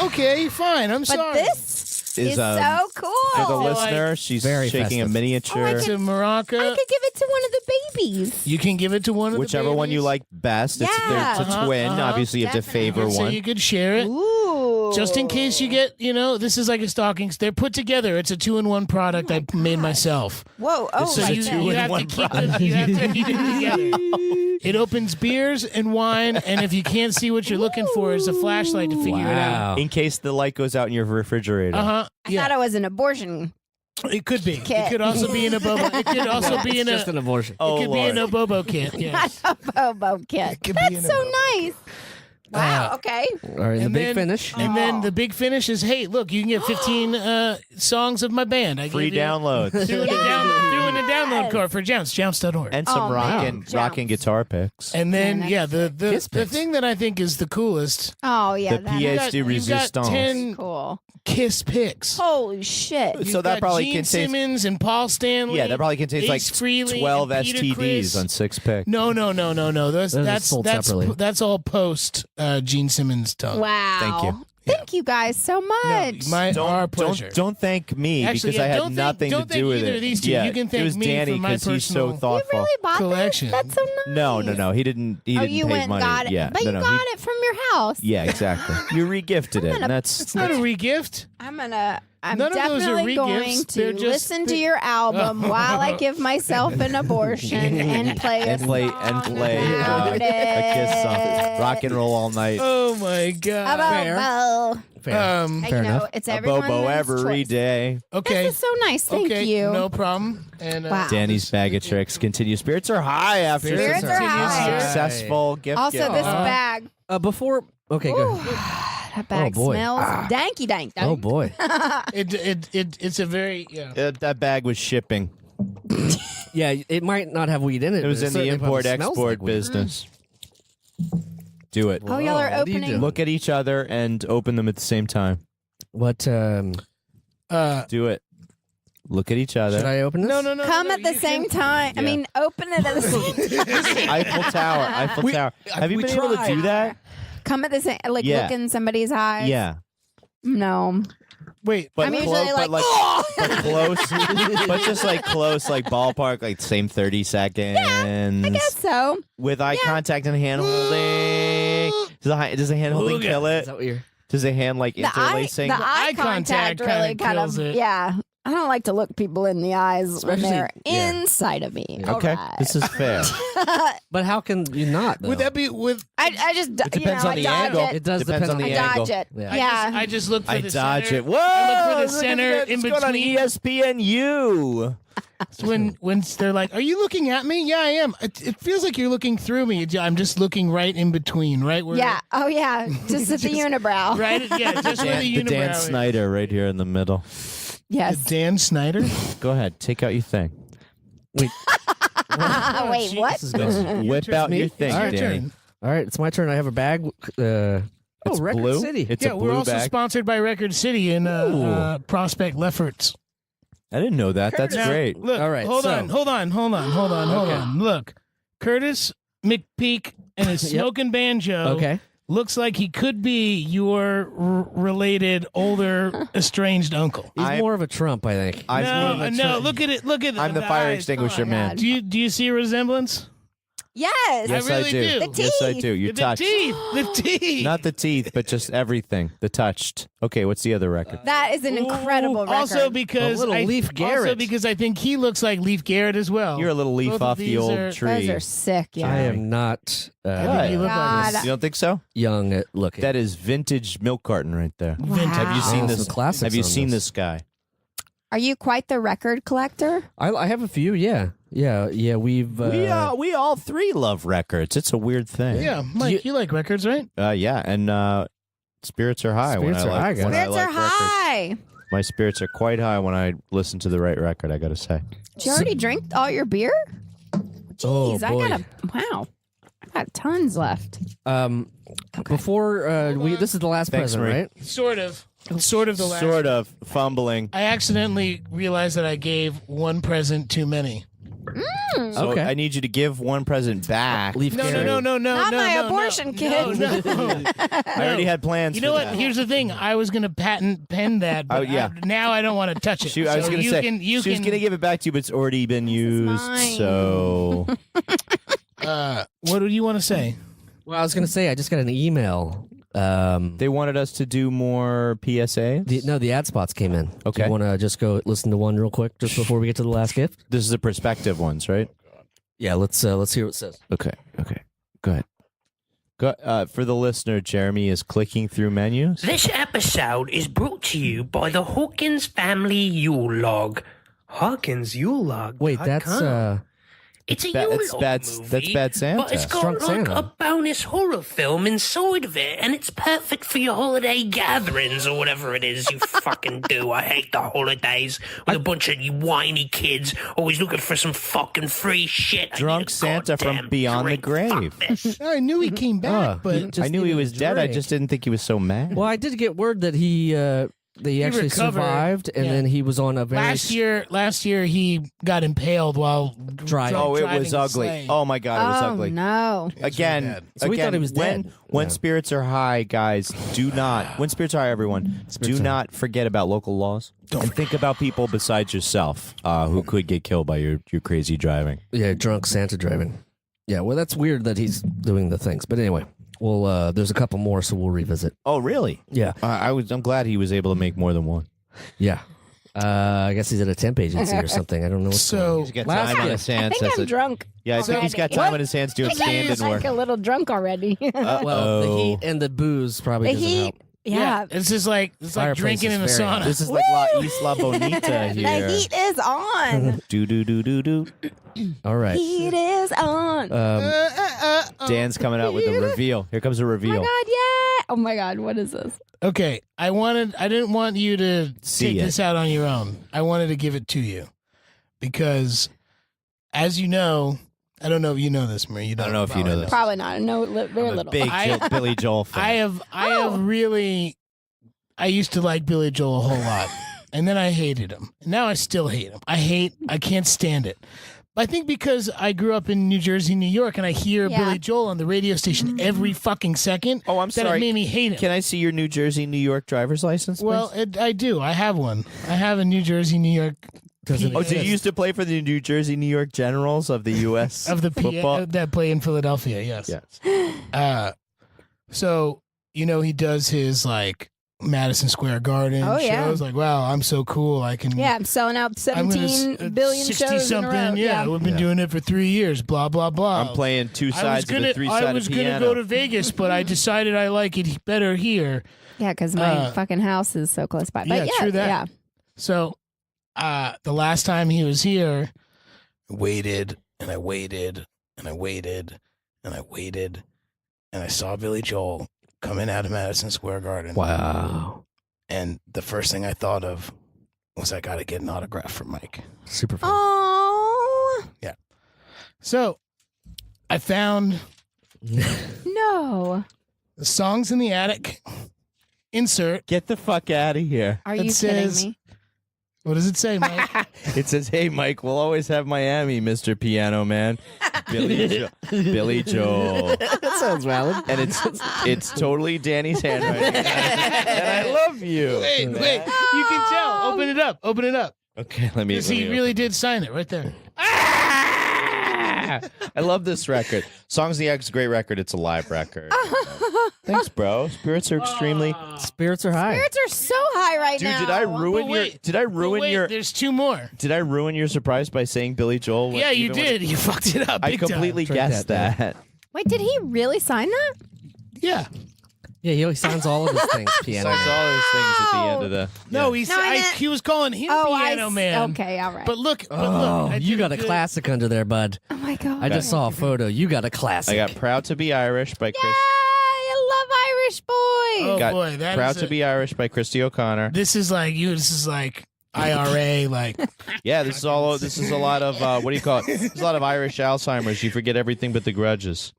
Okay, fine. I'm But sorry. this Is, is so cool. For the Oh, listener, she's Very shaking festive. a miniature. Oh, I It's can- a maraca. I could give it to one of the babies. You can give it to one of Whichever the one you babies. like best. It's Yeah. a twin. Obviously, you have to Definitely. favor So one. you could share it. Ooh. Just in case you get, this is like a stocking. They're put together. It's a 2-in-1 product I made myself. Whoa. Oh, This is my a You goodness. have to two-in-one keep them. You have to keep it together. It opens beers and wine, and if you can't see what you're looking for, it's a flashlight to figure it out. Wow. In case the light goes out in your refrigerator. Uh-huh. I thought it was an abortion. It could be. Kit. It could also be in a bobo. It could also be in It's a. just an abortion. Oh, It could be Lord. in a bobo kit. Yes. A Bobo kit. could be in That's a so Bobo. nice. Wow. Okay. All right, the And big then- finish. And then the big finish is, hey, look, you can get 15 songs of my band. I Free gave you- downloads. Threw in a download card for Jounce, jounce.org. And some Oh, man. rockin' Jounce. guitar picks. And then, Man, yeah, that's the thing that I think is the coolest, Oh yeah. The that PhD is you've got resistance. 10 cool. Kiss picks. Holy shit. You've So that got probably Gene contains- Simmons and Paul Stanley. Yeah, that probably contains like Ace Frehley 12 and Peter STDs Criss. on 6 picks. No. Those are sold separately. That's all post Gene Simmons tongue. Wow. Thank you. Thank you guys so much. Our pleasure. Don't thank me Actually, because yeah, I had don't thank- nothing don't to thank do with either it. of these two. Yeah, You can it thank was me Danny for my because he's so personal- You thoughtful. really bought collection. this? That's so nice. No. He didn't. He Oh, didn't you pay went and money. got it. Yeah, But you no. got he- it from your house. Yeah, exactly. You regifted it. And that's It's not a regift. I'm gonna. I'm None of those are definitely going re-gifts. to They're just- listen to your album while I give myself an abortion and play a song about a kiss song, it. rock and roll all night. Oh my god. About Fair. Hey, Fair you know, enough. it's A everyone's bobo every choice. day. Okay. This is so nice. Thank okay, you. No problem. And Wow. Danny's bag of tricks continue. Spirits are high after Spirits are high. successful gift. Also, giver. this bag. Before. Okay, Ooh, good. that bag boy. smells danky dank. Oh boy. it's a very That bag was shipping. Yeah, it might not have weed in it. It was but in the certainly probably import smells export like weed. business. Do it. Oh, y'all are Whoa, what do you opening. do? Look at each other and open them at the same time. What? Do it. Look at each other. Should I open this? no. Come no, at the you same can- time. I Yeah. mean, open it at the same time. Eiffel Tower. Eiffel Tower. Have you we been able to tried. do that? Come at the same, like Yeah. look in somebody's eyes. Yeah. No. Wait, But I'm close, usually but like, but close, but just like close, like ballpark, like same 30 seconds. I guess so. With eye contact and hand holding. Does the hand holding Ooga. kill Is it? that what you're? Does the hand like The eye interlacing? contact contact really kinda kind kills of it. yeah. I don't like to look people in the eyes Especially- when they're yeah. inside of me. Okay, All right. this is fair. But how can you not? Though? would that be with? I just It depends on I the dodge angle. It. It does Depends depend on the I angle. dodge it. Yeah. Yeah. I just look for I the dodge center. it. Whoa! I look for the look at center that. in It's going on between. ESPNU. It's when they're like, "Are you looking at me?" Yeah, I am. It feels like you're looking through me. I'm just looking right in between, right where. Yeah. Oh yeah. Just at the unibrow. Right. Yeah. Just where the The Dan unibrow is. Snyder right here in the middle. Yes. Dan Snyder. Go ahead, take out your thing. Wait. geez. What? This is good. Whip turn. out Me? your thing, All right, Danny. turn. All right, it's my turn. I have a bag. It's Record blue. City. It's Yeah, a we're blue also bag. sponsored by Record City in Prospect Lefferts. I didn't know that. That's Now, great. Look, All right, hold so- on. Look, Curtis McPeak and his smoking banjo. Okay. Looks like he could be your related older estranged uncle. He's I'm- more of a Trump, I think. No. Look at it. Look at I'm the the fire eyes. extinguisher Oh, my man. God. Do you see a resemblance? Yes. Yes, I I really do. do. The Yes, I teeth. do. You the touched. teeth. The teeth. Not the teeth, but just everything. The touched. Okay, what's the other record? That is an incredible record. Also because A little Leif Also Garrett. because I think he looks like Leif Garrett as well. You're a little leaf Both of off the these old are- tree. Those are sick. Yeah. I am not I think you look like God. this. You don't think so? young at looking. That is vintage milk carton right there. Vintage. Have you seen Oh, this? some classics Have you on seen this. this guy? Are you quite the record collector? I have a few. Yeah. We've. We all three love records. It's a weird thing. Yeah, Mike, you like records, right? Yeah, and spirits are high Spirits when are I high, like guys. when I Spirits like are records. high. My spirits are quite high when I listen to the right record. I got to say. Did you already drink all your beer? Oh, Jeez, boy. wow. I got tons left. Before this is the last Thanks, present, Marie. right? Sort of the last. Sort of fumbling. I accidentally realized that I gave one present too many. So Okay. I need you to give one present back. Leaf No, Garrett. no. Not my abortion kit. No. I already had plans. You know for what? that. Here's the thing. I was gonna patent pen that, but Oh, yeah. now I don't want to touch it. I was So going to you say can, you she was can, going to give it back to you, but it's already been used. mine. So what do you want to say? Well, I was gonna say I just got an email. they wanted us to do more PSAs. The ad spots came in. Do Okay. you want to just go listen to one real quick just before we get to the last gift? This is the prospective ones, right? Yeah, let's hear what it says. Okay. Go ahead. For the listener, Jeremy is clicking through menus. This episode is brought to you by the Hawkins Family Yule Log. Hawkins Yule Log. Wait, that's It's a Ba- Yule that's Log bad- movie, that's Bad Santa. but it's got Drunk like Santa. a bonus horror film inside of it, and it's perfect for your holiday gatherings or whatever it is you fucking do. I hate the holidays with a bunch of you whiny kids always looking for some fucking free shit. I Drunk need a Santa from goddamn Beyond the drink. Grave. Fuck this. I knew he came back, but just I knew he needed was a dead. I drink. just didn't think he was so mad. Well, I did get word that he actually recovered. survived, and Yeah. then he was on a very last year he got impaled while Driving. Oh, it driving was a ugly. sleigh. Oh my God, it was Oh ugly. no. Again, So we thought he was when, dead. When Yeah. spirits are high, guys, do not. When spirits are high, everyone, do not forget about local laws and think about people besides yourself who could get killed by your crazy driving. drunk Santa driving. Yeah, well, that's weird that he's doing the things, but anyway, well, there's a couple more, so we'll revisit. Oh, really? Yeah. I'm glad he was able to make more than one. Yeah. I guess he's at a temp agency or something. I don't know. What's So He's got Last time on gift. his I hands. think as I'm a- drunk. Yeah, I think he's got time on his hands doing I think I'm stand-in work. like a little drunk already. Well, the heat and the booze probably The doesn't heat. help. Yeah. it's just like Fireplace drinking is in a very sauna. hot. This is like La Isla Bonita here. The heat is on. Do do do do do. All right. Heat is on. Dan's coming out with the reveal. Here comes a Oh my reveal. god, yeah. Oh my god, what is this? Okay, I didn't want you to See take it. this out on your own. I wanted to give it to you because, as you know, I don't know if you know this, Marie. You I don't know if you know this. Probably not. No, very I'm a little. big I- Billy Joel fan. I have really. I used to like Billy Joel a whole lot, and then I hated him. And now I still hate him. I can't stand it. I think because I grew up in New Jersey, New York, and I hear Yeah. Billy Joel on the radio station every fucking second. Oh, I'm that sorry. It made me hate him. Can I see your New Jersey, New York driver's license, please? Well, I do. I have one. I have a New Jersey, New York. Doesn't Oh, so you used to play for the New Jersey, New York Generals of the U.S. of the football? that play in Philadelphia. Yes. Yes. So he does his like Madison Square Garden Oh, yeah. shows. Like, wow, I'm so cool. I can. Yeah, I'm selling out I'm gonna 17 billion 60 shows something. in a row. Yeah, we've been doing it for 3 years. Blah blah blah. I'm playing two sides of the three-sided I was gonna piano. go to Vegas, but I decided I like it better here. Yeah, because my fucking house is so close by. But yeah, true that. Yeah. So, the last time he was here, I waited and I waited and I waited and I waited, and I saw Billy Joel coming out of Madison Square Garden. Wow. And the first thing I thought of was I got to get an autograph from Mike. Super fun. Oh So, I found no! the Songs in the Attic insert. Get the fuck out of here. Are It you says- kidding me? What does it say, Mike? It says, "Hey, Mike, we'll always have Miami, Mr. Piano Man." Billy Joel. That sounds valid. And it's totally Danny's handwriting. And I love you. Wait, you can tell. Open it up. Open it up. Okay, let me. Because he really did sign it right there. I love this record. Songs in the Attic is a great record. It's a live record. Thanks, bro. Spirits are extremely. Spirits are high. Spirits are so high right Dude, now. did I ruin your? wait. Did I ruin Wait, your? there's two more. Did I ruin your surprise by saying Billy Joel? Yeah, you even when- did. You fucked it up. I Big time. completely Tried guessed that, that. Wait, did he really sign that? Yeah. Yeah, he always signs all of his things piano. Signs all those things at the end of the. No, yeah. he was calling him Piano Man. Okay, all right. But look, Oh, I you did got a good. classic under there, bud. oh my god! I just saw a photo. You got a classic. I got "Proud to Be Irish" by Chris. Yay! I love Irish boys. Oh Got boy, that "Proud is to Be Irish" by Christy O'Connor. This is like you. This is like IRA. Like Yeah, this is all. This is a lot of what do you call it? There's a lot of Irish Alzheimer's. You forget everything but the grudges.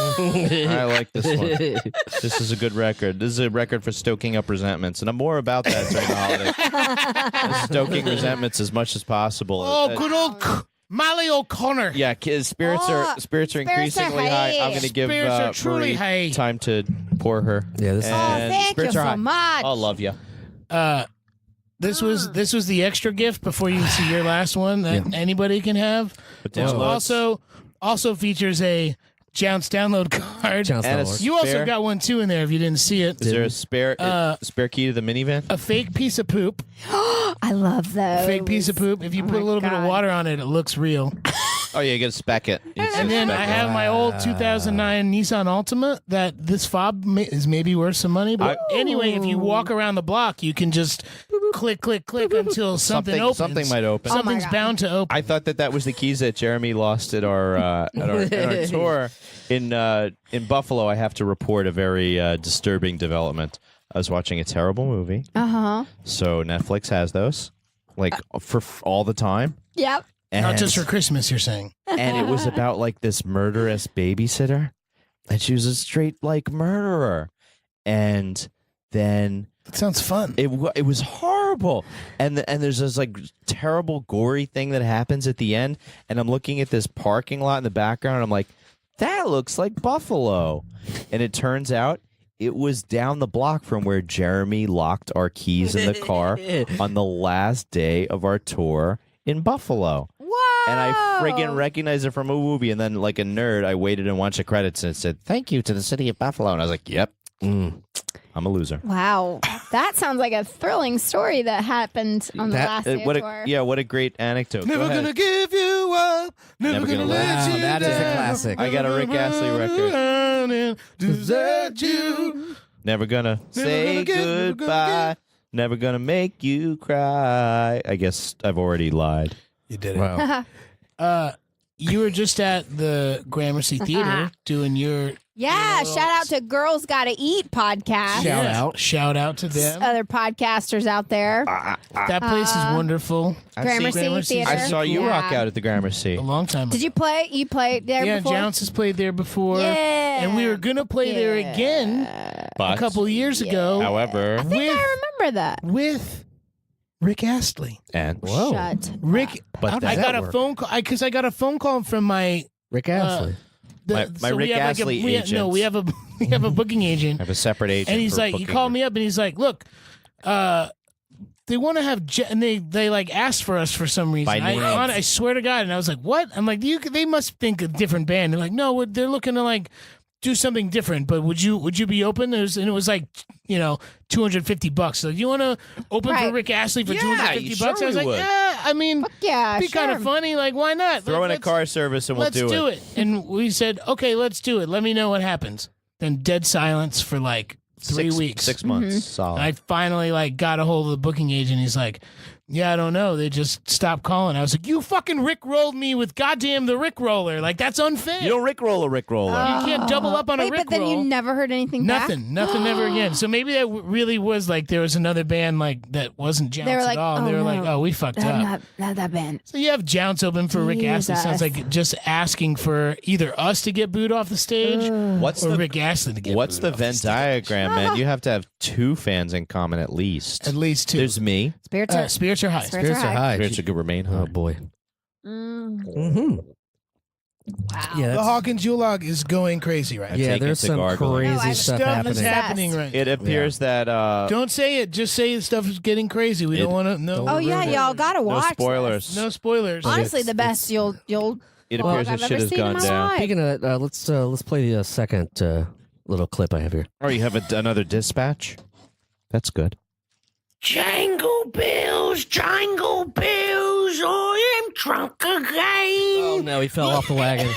I like this one. This is a good record. This is a record for stoking up resentments, and I'm more about that during the holidays. Stoking resentments as much as possible. oh, good old Molly O'Connor. Yeah, spirits are Spirits are increasingly high. I'm going to give Spirits are truly Marie high. time to pour her. Yeah, this is- Oh, And thank you spirits are so high. much. I'll love you. This was the extra gift before you see your last one that anybody can have. But Which downloads. also features a Jounce download card. Jounce And download. You also Spare. got one too in there if you didn't see it. Is there a spare key to the minivan? A fake piece of poop. I love those. Fake piece of poop. If you put my a little bit of God. water on it, it looks real. Oh yeah, you got to spec it. And then I have my old 2009 Nissan Altima that this fob is maybe worth some money. But anyway, if you walk around the block, you can just click, click, click until something opens. Something might open. Something's God. bound to open. I thought that was the keys that Jeremy lost at our at our tour in Buffalo. I have to report a very disturbing development. I was watching a terrible movie, so Netflix has those like for all the time. Yep. And, Not just for Christmas, you're saying. and it was about like this murderous babysitter, and she was a straight like murderer, and then That sounds fun. it was horrible, and there's this like terrible gory thing that happens at the end, and I'm looking at this parking lot in the background, and I'm like, that looks like Buffalo, and it turns out it was down the block from where Jeremy locked our keys in the car on the last day of our tour in Buffalo. Whoa. And I friggin' recognized it from a movie, and then like a nerd, I waited and watched the credits, and it said, "Thank you to the city of Buffalo," and I was like, "Yep." I'm a loser. Wow, that sounds like a thrilling story that happened on the last day of tour. What a great anecdote. Never Go gonna ahead. give you up. Never gonna let Wow, you that is a down. classic. I got a Rick Astley record. record. Desert you. Never gonna say gonna get- goodbye. Never gonna make you cry. I guess I've already lied. You did it. Wow. You were just at the Gramercy Theater doing your Yeah, shout out to Girls Gotta Eat podcast. Shout out. Shout out to them. Other podcasters out there. That place is wonderful. Gramercy Gramercy's- Theater. I saw you Yeah. rock out at the Gramercy. A long time ago. Did you play? You played there Yeah, before? Jounce has played there before. Yeah. And we were going to play there again But, a couple years ago however, I think I remember that. with Rick Astley. and Whoa. Shut. Rick, But I does got that a work? phone call because I got a phone call from my Rick Astley. My we Rick have Astley we have, agent. no, we have a we have a booking agent, I have a separate agent. and he's for like, he booking called you. me up, and he's like, look, they want to have, and they like asked for us for some reason. By name. I swear to God, and I was like, what? I'm like, they must think a different band. They're like, no, they're looking to like do something different. But would you be open? And it was like, $250. So you want to open for Right. Rick Astley for Yeah, $250? you I was sure like, would. yeah. I mean, Yeah, be sure. kind of funny. Like, why not? Throw in a Let's- car service and we'll let's do it. And we said, okay, let's do it. Let me know what happens. Then dead silence for like 3 weeks. 6 months. Mm-hmm. Solid. I finally like got a hold of the booking agent. He's like, yeah, I don't know. They just stopped calling. I was like, you fucking Rick rolled me with goddamn the Rick roller. Like, that's unfair. You don't Rickroll a Rickroller. You can't double up on a Wait, Rick but then roll. you never heard anything back? Nothing ever again. So maybe that really was like there was another band like that wasn't Jounce They were like, at all. And oh, they were no. like, oh, we fucked up. Not that band. So you have Jounce open for Rick Astley. Sounds Jesus. like just asking for either us to get booed off the stage What's or the Rick Astley to get What's booed the off Venn stage. diagram, man? You have to have two fans in common at least. At least two. There's me. Spirits are Spirits are high. Spirits are high. high. Spirits could remain high. Oh boy. Mm, Mm-hmm. wow. Yeah, The that's, Hawkins Yule log is going crazy right now. yeah. taken There's to some gargling. No, crazy I- stuff Stuff is happening. happening right It appears that Don't say it. Just say the stuff is getting crazy. We don't want to. No. Oh yeah, y'all gotta no watch. spoilers. this. No spoilers. Honestly, the best you'll. It Well, appears I've that shit ever has seen in gone my down. life. Speaking of, let's play the second little clip I have here. Oh, you have another dispatch? That's good. Jangle bells, I am drunk again. Oh no, he fell off the wagon.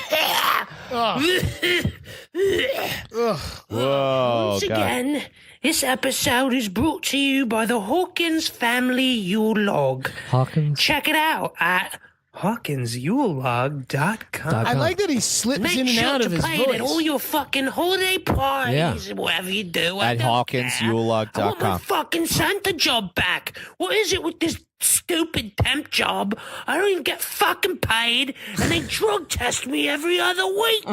Whoa, Once God. again, this episode is brought to you by the Hawkins Family Yule Log. Hawkins. Check it out at HawkinsYuleLog.com. I like that he slips Make in and sure out to of his play it at all voice. your fucking holiday parties, Yeah. whatever you do. I At don't care. HawkinsYuleLog.com. I want my fucking Santa job back. What is it with this stupid temp job? I don't even get fucking paid, and they drug test me every other week.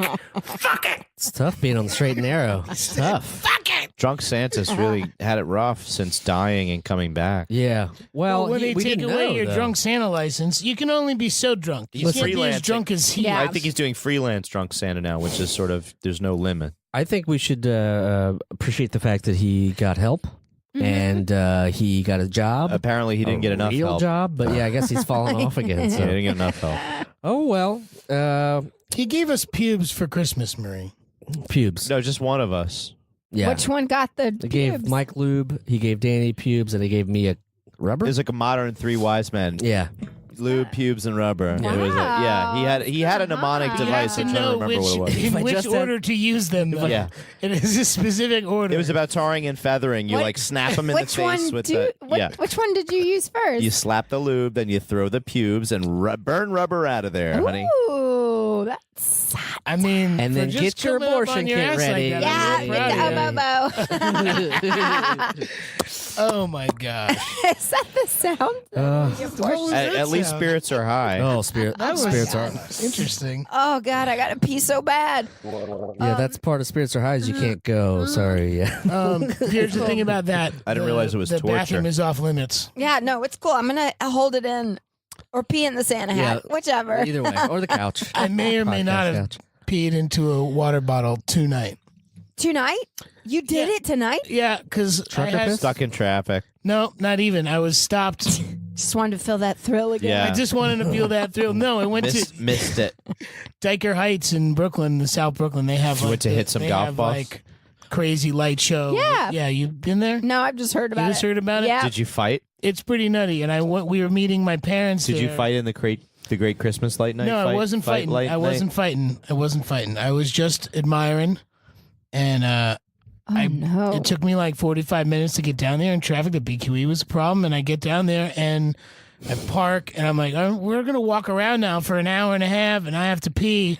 Fuck it. It's tough being on the straight and narrow. It's tough. Fuck it. Drunk Santa's really had it rough since dying and coming back. Yeah. Well, When they we take didn't away know, your though. drunk Santa license, you can only be so drunk. You He's can't be as freelancing. drunk as he Yeah. I is. think he's doing freelance Drunk Santa now, which is sort of, there's no limit. I think we should appreciate the fact that he got help and he got a job. Apparently he didn't get enough real help. job, but yeah, I guess he's fallen off again. Yeah, he So. didn't get enough help. Oh well, He gave us pubes for Christmas, Marie. pubes. No, just one of us. Yeah, Which one got the? they gave pubes? Mike lube. He gave Danny pubes, and they gave me a rubber. It was like a modern Three Wise Men. Yeah, Lube, pubes, and rubber. It was Wow. he had a mnemonic You device. You I'm have to trying to know remember what it was. in I which just had- order to use them. Though. Yeah. It is a specific order. It was about tarring and feathering. You What- like snap them in the Which face one? with the Which one did you use first? You slap the lube, then you throw the pubes and burn rubber out of there, honey. Ooh, that's. I mean, And for then just get your coming up abortion on your kit ass ready. Like Yeah, that, I'm get really proud the of you. oboe. Oh my gosh. Is that the sound? At least spirits are high. oh, That was spirits are. interesting. Oh God, I gotta pee so bad. Yeah, that's part of spirits are high. Is you can't go. Sorry. Yeah. Here's the thing about that. I didn't realize it was the torture. bathroom is off limits. Yeah, no, it's cool. I'm gonna hold it in or pee in the Santa hat, whichever. Either way, or the couch. I may or may not Podcast have couch. peed into a water bottle tonight. Tonight? You did it tonight? Yeah, because I Trucker had, piss? Stuck in traffic. no, not even. I was stopped. Just wanted to feel that thrill again. Yeah. I just wanted to feel that thrill. No, I went to Missed it. Diker Heights in Brooklyn, the South Brooklyn. They have You like went to hit some they golf have, balls? like crazy light show. Yeah. Yeah, you've been there? No, I've just heard about You it. just heard about it? Yeah. Did you fight? It's pretty nutty. And we were meeting my parents Did you there. fight in the Great Christmas Light Night? No, I wasn't fighting. I wasn't fighting. I wasn't fighting. I was just admiring. And no. it took me like 45 minutes to get down there in traffic. The BQE was a problem. And I get down there and I park and I'm like, we're going to walk around now for an hour and a half and I have to pee.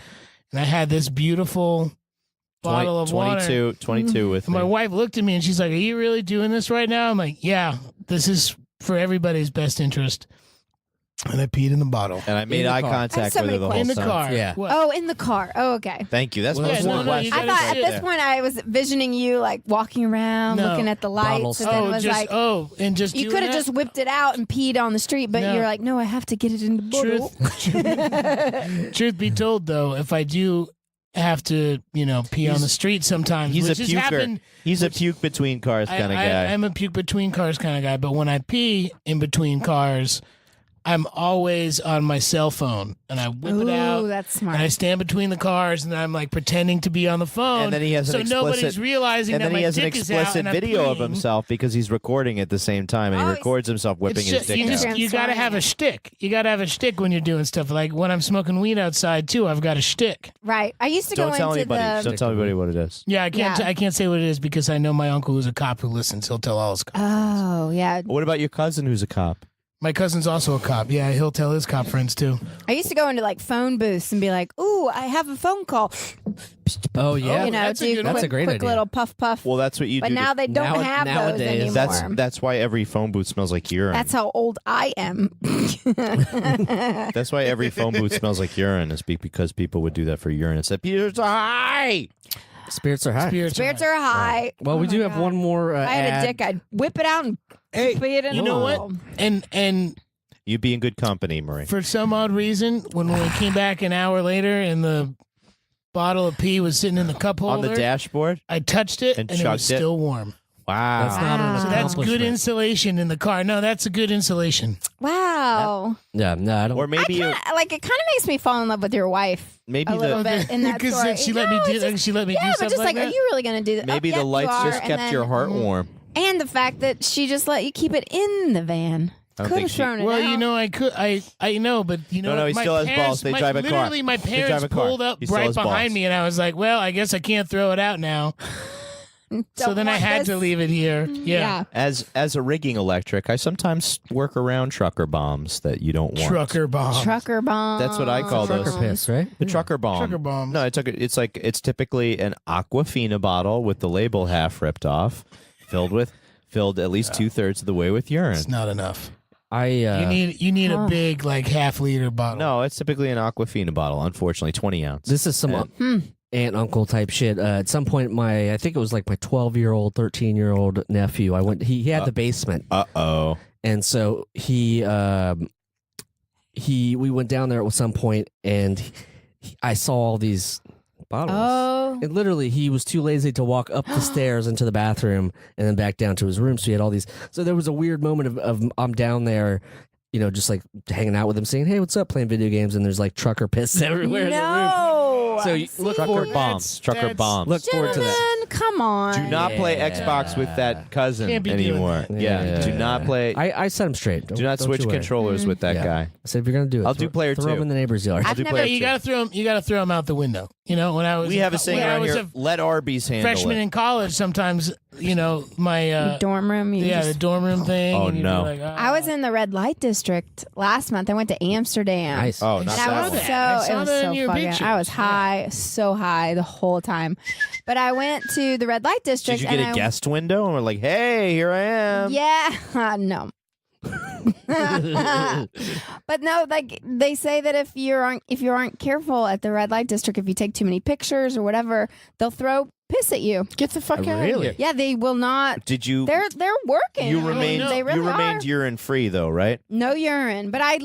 And I had this beautiful bottle of water. 22 with And my me. wife looked at me and she's like, are you really doing this right now? I'm like, yeah, this is for everybody's best interest. And I peed in the bottle. And I made the eye car. I have contact so with her many the whole In the time. car. Yeah. What? Oh, in the car. Oh, okay. Thank you. That's Well, my yeah, more no, you questions. I gotta thought at sit this there. point I was visioning you like walking around, No. looking at the Bottle lights, and then was like, and just you doing could have that? just whipped it out and peed on the street, but No. you're like, no, I have to get it in the bottle. Truth be told, though, if I do have to, pee on the street sometimes, He's a which has puker. happened, He's a puke between cars kind of guy. I'm a puke between cars kind of guy, but when I pee in between cars, I'm always on my cell phone and I whip it out. Ooh, that's smart. And I stand between the cars and I'm like pretending to be on the phone. And then he has an so explicit- nobody's realizing and that then my he has an dick is out explicit and I'm video of peeing. himself because he's recording at the same time, and he Oh, records himself whipping It's his just, dick you, out. you gotta have a shtick. You gotta have a shtick when you're doing stuff. Like when I'm smoking weed outside too, I've got a shtick. Right. I used to Don't go tell into anybody. the. Don't tell anybody what it is. Yeah, I can't. Yeah. I can't say what it is because I know my uncle who's a cop who listens. He'll tell all his cops. Oh yeah. What about your cousin who's a cop? My cousin's also a cop. Yeah, he'll tell his cop friends too. I used to go into like phone booths and be like, "Ooh, I have a phone call." Oh yeah. You know, that's a do good quick, one. That's a great quick idea. little puff puff. Well, that's what you but do. now they don't have nowadays, those anymore. That's why every phone booth smells like urine. That's how old I am. That's why every phone booth smells like urine. Is because people would do that for urine. It said, "Peter's high." Spirits are high. Spirits are high. Well, we Oh do my have God. one more If I had ad. a dick, I'd whip it out and Hey, pee it in you the know bowl. what? And You'd be in good company, Marie. for some odd reason, when we came back an hour later and the bottle of pee was sitting in the cup holder, On the dashboard. I touched it And and it was chugged it? still warm. Wow. That's not an Wow. So that's good accomplishment. insulation in the car. No, that's a good insulation. Wow. Yeah, no, I don't. Or maybe you, Like it kind of makes me fall in love with your wife maybe a little the bit in that Because story. she let me No, do it's just- she let me Yeah, do but stuff just like like, that. are you really going to do that? maybe Oh, the yep, you lights are. just And kept then- your heart warm. And the fact that she just let you keep it in the van. I don't Could think have she- thrown it Well, out. you know, I know, but you know, No, he my still has parents, balls. They my- drive a car. Literally, my They drive parents a car. pulled up He still right has behind balls. me, and I was like, "Well, I guess I can't throw it out now." So Don't then I want had this. to leave it here. Yeah, As a rigging electric, I sometimes work around trucker bombs that you don't want. trucker bomb. Trucker bomb. That's what I call trucker those. piss, right? The trucker bomb. Trucker bombs. No, it's typically an Aquafina bottle with the label half ripped off, filled at least 2/3 of the way with urine. It's not enough. I You need a big like half-liter bottle. No, it's typically an Aquafina bottle. Unfortunately, 20 ounce. this is some aunt uncle type shit. At some point, I think it was like my 12-year-old, 13-year-old nephew. He had the basement, Uh-oh. and so we went down there at some point, and I saw all these bottles. Oh. And literally, he was too lazy to walk up the stairs into the bathroom and then back down to his room. So he had all these. So there was a weird moment of I'm down there, just like hanging out with him, saying, "Hey, what's up?" Playing video games, and there's like trucker piss everywhere in the room. No. So you look Trucker forward. bombs. Trucker that's- bombs. Look forward to that. Gentlemen, come on. Do not play Yeah. Xbox with that cousin Can't be doing anymore. that. Yeah. Do not play. I set him straight. do not Don't switch you worry. controllers with that Yeah. guy. I said if you're gonna do it, I'll do player throw him two. in the neighbor's yard. I've do never. player You two. gotta throw them. You gotta throw them out the window. When I was We have a saying when I around was here. Let Arby's handle freshman it. in college, sometimes my dorm room. You the just- dorm room thing. Oh, and you'd be no. like, I was in the red light district last month. I went to Amsterdam. Nice. Oh, not And I I that was one. that. so I saw it was that so in your fucking. pictures. I was high, so high the whole time. But I went to the red light district. Did you get and a guest window? And we're like, hey, here I am. Yeah, no. But no, like they say that if you aren't careful at the red light district, if you take too many pictures or whatever, they'll throw piss at you. get the fuck out Really? of here. Yeah, they will not. Did you? They're working. You I mean, remained. They really you remained are. urine free though, right? No urine, but I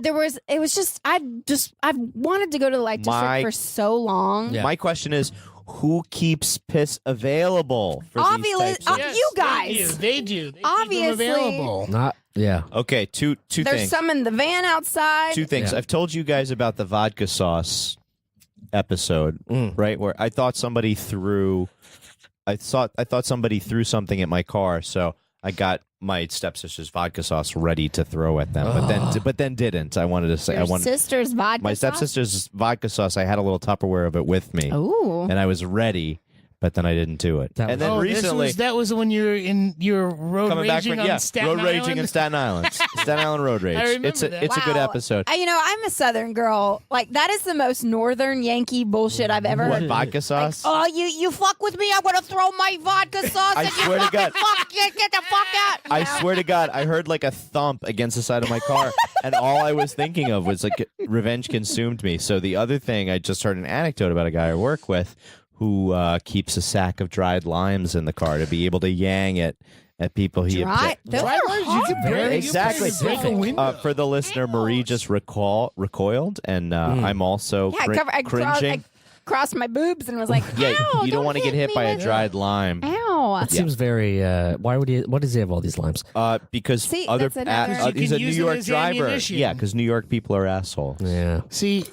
it was just I've wanted to go to the light district My- for so long. Yeah. My question is, who keeps piss available for Obviously- these types of- Yes, you guys. They do. They keep them Obviously. available. Not yeah. Okay, two There's things. some in the van outside. Two things. Yeah. I've told you guys about the vodka sauce episode, right? Where I thought somebody threw I thought somebody threw something at my car, so I got my stepsister's vodka sauce ready to throw at them, but then didn't. I wanted to say Your sister's vodka my sauce? stepsister's vodka sauce. I had a little Tupperware of it with me, Ooh. and I was ready. But then I didn't do it. That And was- then Oh, recently, that was when you were in your road coming back raging from on Staten road Island. raging in Staten Island, Staten Island road rage. remember It's that. a good Wow. episode. I'm a Southern girl. Like, that is the most Northern Yankee bullshit I've ever What heard. vodka sauce? Oh, you fuck with me, I'm gonna throw my vodka sauce I and you swear to fucking God. fuck, get the fuck out. I swear to God, I heard like a thump against the side of my car, and all I was thinking of was like revenge consumed me. So the other thing, I just heard an anecdote about a guy I work with who keeps a sack of dried limes in the car to be able to yang it at people he Right. Those Dry are limes, you hard. can barely Exactly. break a window. For the listener, Marie just recoiled, and I'm also Yeah, I cringing. crossed my boobs and was like, Yeah, ow, you don't want to get hit me by a with- dried lime. Ow. It seems very. Why does he have all these limes? Because See, other that's another- he's You a can New use it York as driver. ammunition. Yeah, because New York people are assholes. Yeah. See,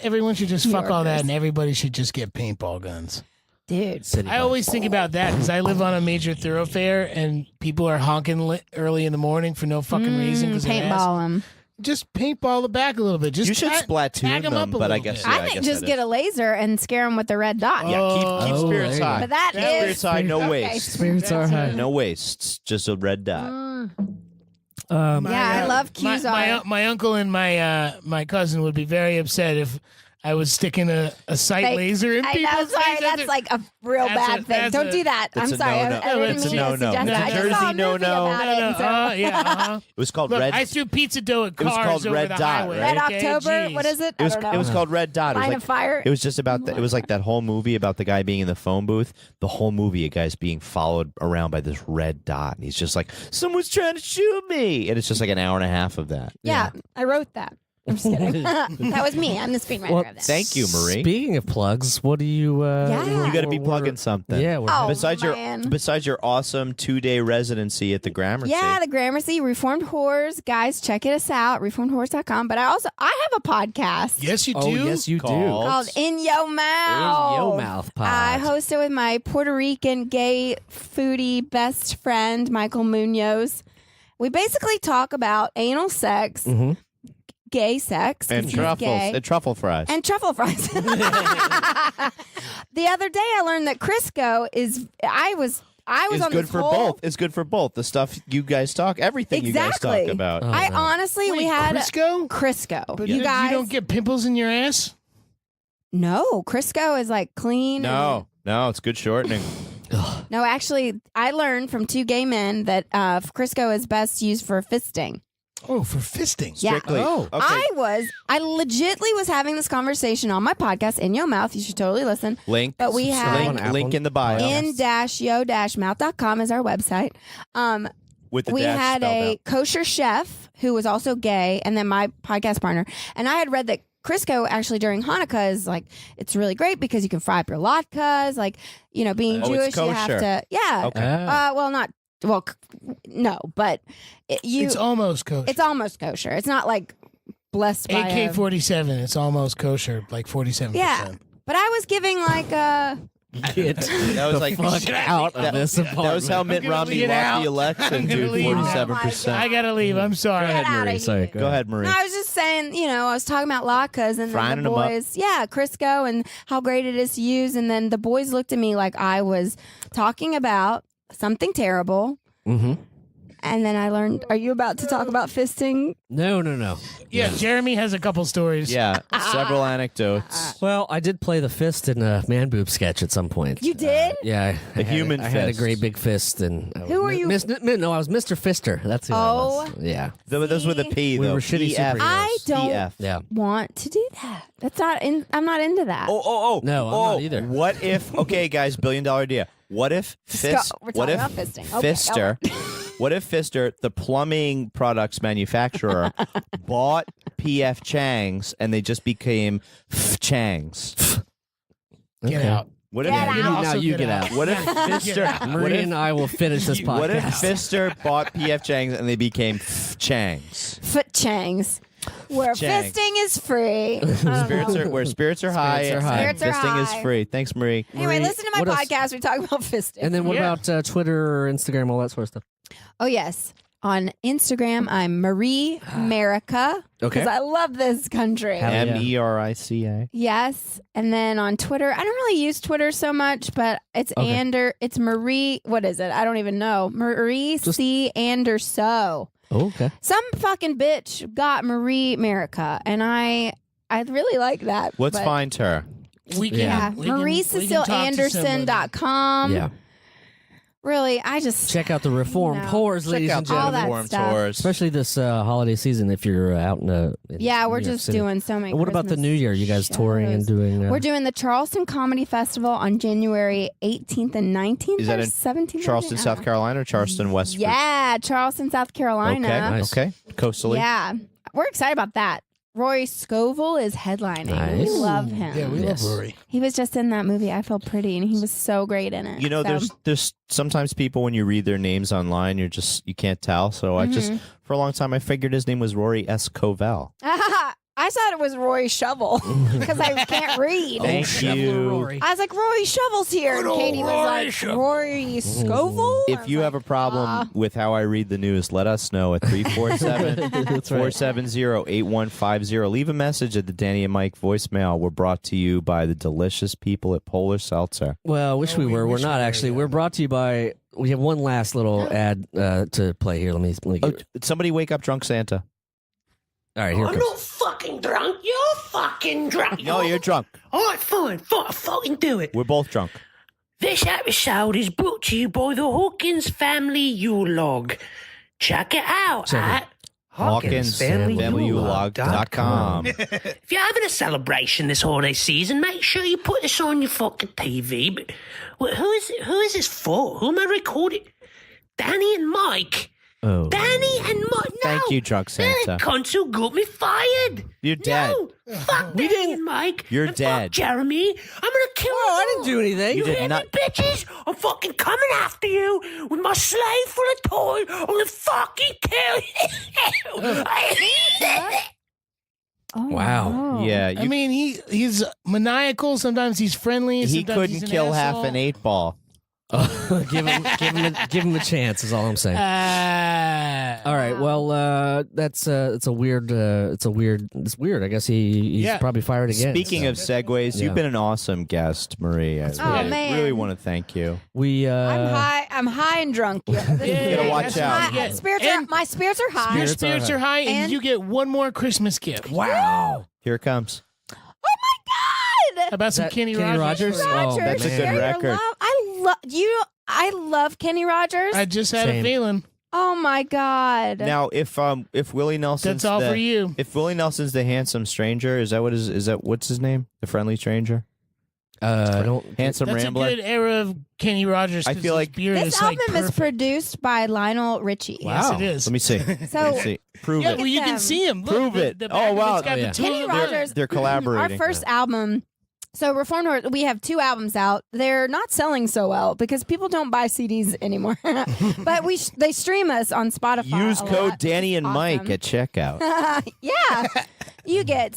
everyone should just New fuck all that, Yorkers. and everybody should just get paintball guns. Dude. City I limes. always think about that because I live on a major thoroughfare, and people are honking early in the morning for no fucking reason. Cause they're ass- Paintball them. Just paintball the back a little bit. Just You should tag Splatoon them up them, a but I little guess bit. Yeah, I think guess just that get a laser and scare them with the red dot. Yeah, keep Oh, spirits there you high. But that Keep is spirits high, no Okay. waste. Spirits are high. No wastes, just a red dot. Um, Yeah, I love Qzar. My uncle and my cousin would be very upset if I was sticking a sight Fake- laser in I people's know, sorry, faces. that's like a real That's bad a- thing. that's Don't a- do that. that's I'm a sorry. no-no. I didn't It's a mean to no-no. suggest It's a that. I just Jersey saw a movie no-no. about it, and so- Yeah. It was called Look, red. I threw pizza dough at was cars called over Red the Dot, highway. right? Red okay? October. Jeez. What is it? It was I don't know. it was called Red Dot. It was Line like of Fire. It was just about it was like that whole movie about the guy being in the phone booth. The whole movie, a guy's being followed around by this red dot, and he's just like, "Someone's trying to shoot me," and it's just like an hour and a half of that. Yeah, I wrote that. I'm just kidding. That was me. I'm the screenwriter Well, of that. Thank you, Marie. Speaking of plugs, what do you? Yeah. You got to be plugging something. Yeah. We're, Oh, Besides man. your awesome 2-day residency at the Gramercy. Yeah, the Gramercy, Reformed Whores. Guys, check us out, reformedwhores.com. But I have a podcast Yes, you do. Oh yes, you do. Called- called In Yo Mouth. In Yo Mouth Pod. I host it with my Puerto Rican gay foodie best friend, Michael Munoz. We basically talk about anal sex, Mhm. gay sex, 'cause and he's truffles gay, and truffle fries. and truffle fries. The other day, I learned that Crisco is. I was It's on good this for whole. both. It's good for both. The stuff you guys talk, everything you guys Exactly. talk about. Oh, I no. honestly, we Wait, had Crisco? Crisco. But you guys, you don't get pimples in your ass? no. Crisco is like clean. No, it's good shortening. No, actually, I learned from two gay men that Crisco is best used for fisting. Oh, for fisting. Yeah. Strictly. Oh. Okay. I legitly was having this conversation on my podcast, In Yo Mouth. You should totally listen. Link. But we Subscribe had on link in the bio. in-yo-mouth.com is our website. With the We dash had spelled a out. kosher chef who was also gay, and then my podcast partner. And I had read that Crisco actually during Hanukkah is like, it's really great because you can fry up your latkes. Like, being Oh, it's Jewish, you have kosher. to, yeah. Okay. No, but It's almost kosher. it's almost kosher. It's not like blessed by a- AK-47. It's almost kosher, like 47%. Yeah. But I was giving like Get That was the like fuck out of this apartment. that was how Mitt gonna Romney leave it lost out. the election, I'm gonna dude. leave it out. 47%. I gotta leave. I'm sorry. Go ahead, outta Marie. here. Sorry. Go ahead, Marie. No, I was just saying, I was talking about latkes and Frying then the them up. boys, yeah, Crisco and how great it is to use. And then the boys looked at me like I was talking about something terrible. Mm-hmm. And then I learned, are you about to talk about fisting? No. Yeah, Jeremy has a couple stories. Yeah, several anecdotes. Well, I did play the fist in a man boob sketch at some point. You did? Yeah, I had human I had a fist. great big fist, and I Who was are you? No, I was Mr. Fister. That's who I was. Yeah, Those with a P, We though. were shitty EF. superheroes. I don't EF. yeah. want to do that. That's not in, I'm not into that. Oh. No, I'm not either. What if, okay, guys, $1 billion idea. What if We're talking about fisting. Okay, Fister, what if Fister, the plumbing products manufacturer, bought PF Chang's and they just became Chang's? Get Okay. out. What if, Get out. Now you get out. What if Fister, Marie and I will finish this podcast. what if Fister bought PF Chang's and they became Chang's? Foot changs. Where Chang. fisting is free. Where spirits are high. Spirits are high. Spirits are fisting is high. free. Thanks, Marie. Anyway, Marie, listen to my what else? podcast. We talk about fisting. And then what Yeah. about Twitter or Instagram, all that sort of stuff? Oh, yes. On Instagram, I'm Marie Merica. Okay. Because I love this country. Hell yeah. Merica. Yes. And then on Twitter, I don't really use Twitter so much, but it's Okay. it's Marie. What is it? I don't even know. Marie C. Anderson. Oh, okay. Some fucking bitch got Marie Merica, and I really like that. Let's but- find her. We can, Yeah. we can- we can talk to somebody. MarieCecilleAnderson.com. Yeah. Really, I just Check out the Reformed No. Whores, ladies and all gentlemen. that Forum stuff. tours. Especially this holiday season if you're out in Yeah, we're New York just City. doing so many. And what about the Christmas New Year? You guys touring and shows. doing... We're doing the Charleston Comedy Festival on January 18th and 19th. Is that or in 17th? Charleston, South Carolina, or Charleston, West Virginia? Yeah, Charleston, South Carolina. Okay. Nice. Okay. Coastally. Yeah, we're excited about that. Roy Scovel is headlining. We Nice. love him. Yeah, we Yes. love Rory. He was just in that movie, I Feel Pretty, and he was so great in it. You know, So- there's sometimes people when you read their names online, you can't tell. So I just for a long time I figured his name was Rory S. Covell. I thought it was Roy Shovel because I can't read. Thank Shoveler you. Rory. I was like, Roy Shovel's here. And Katie was like, Rory Scovel? I If was you like, have a problem with how I read the news, let us know at 347-470-8150. Leave a message at the Danny and Mike voicemail. We're brought to you by the delicious people at Polar Seltzer. Well, wish Oh, we we were. We're wish not we were, actually. yeah. We're brought to you by... We have one last little ad to play here. Let me Oh, get... somebody wake up drunk Santa. All right, here it I'm comes. not fucking drunk. You're fucking drunk. No, you're drunk. All right, fine. Fucking do it. We're both drunk. This episode is brought to you by the Hawkins Family Yule Log. Check it out Check at HawkinsFamilyUlog.com. If you're having a celebration this holiday season, make sure you put this on your fucking TV. But who is this for? Who am I recording? Danny and Mike. Oh. Danny and Mike. No, Thank you, drunk they're Santa. the cunts who got me fired. You're dead. No, fuck Danny and Mike. You're and dead. Fuck Jeremy. I'm gonna kill you. I didn't do anything. You did hear not- me, bitches? I'm fucking coming after you with my sleigh full of toys. I'm gonna fucking kill you. Oh, Wow. no. Yeah, I mean, he's maniacal. Sometimes he's friendly. he sometimes couldn't he's an kill half asshole. an 8-ball. give him a chance is all I'm saying. All right. Well, it's weird. It's weird. I guess he's Yeah. probably fired again. Speaking of segues, Yeah. you've been an awesome guest, Marie. I really, man. really want to thank you. we I'm high and drunk. Yeah. Yeah, gotta watch that's out. what you My get. spirits are And my spirits are high. your Spirits spirits are are high, and And- you get one more Christmas gift. wow. Here it comes. Oh my How about some That Kenny Kenny Rogers? Rogers? God! Oh, Rogers, that's a good share your record. love. I love Kenny Rogers. I just had Same. a feeling. Oh my God. Now, if Willie Nelson's That's all for you. If Willie Nelson's the handsome stranger, is that what's his name? The friendly stranger, I don't. handsome That's rambler. a good era of Kenny Rogers. I 'cause feel his like- beard This is like album is perfect. produced by Lionel Richie. Yes, it is. Let me see. So Let me see. Prove Yeah, it. well, you them. can see him. Look, Prove the- it. the Oh, back of wow. it's got Oh, yeah. the two Kenny of them. Rogers. They're collaborating. Our first album. So Reformed Horse, we have 2 albums out. They're not selling so well because people don't buy CDs anymore. But they stream us on Spotify. Use a code lot. Danny and Awesome. Mike at checkout. Yeah, you get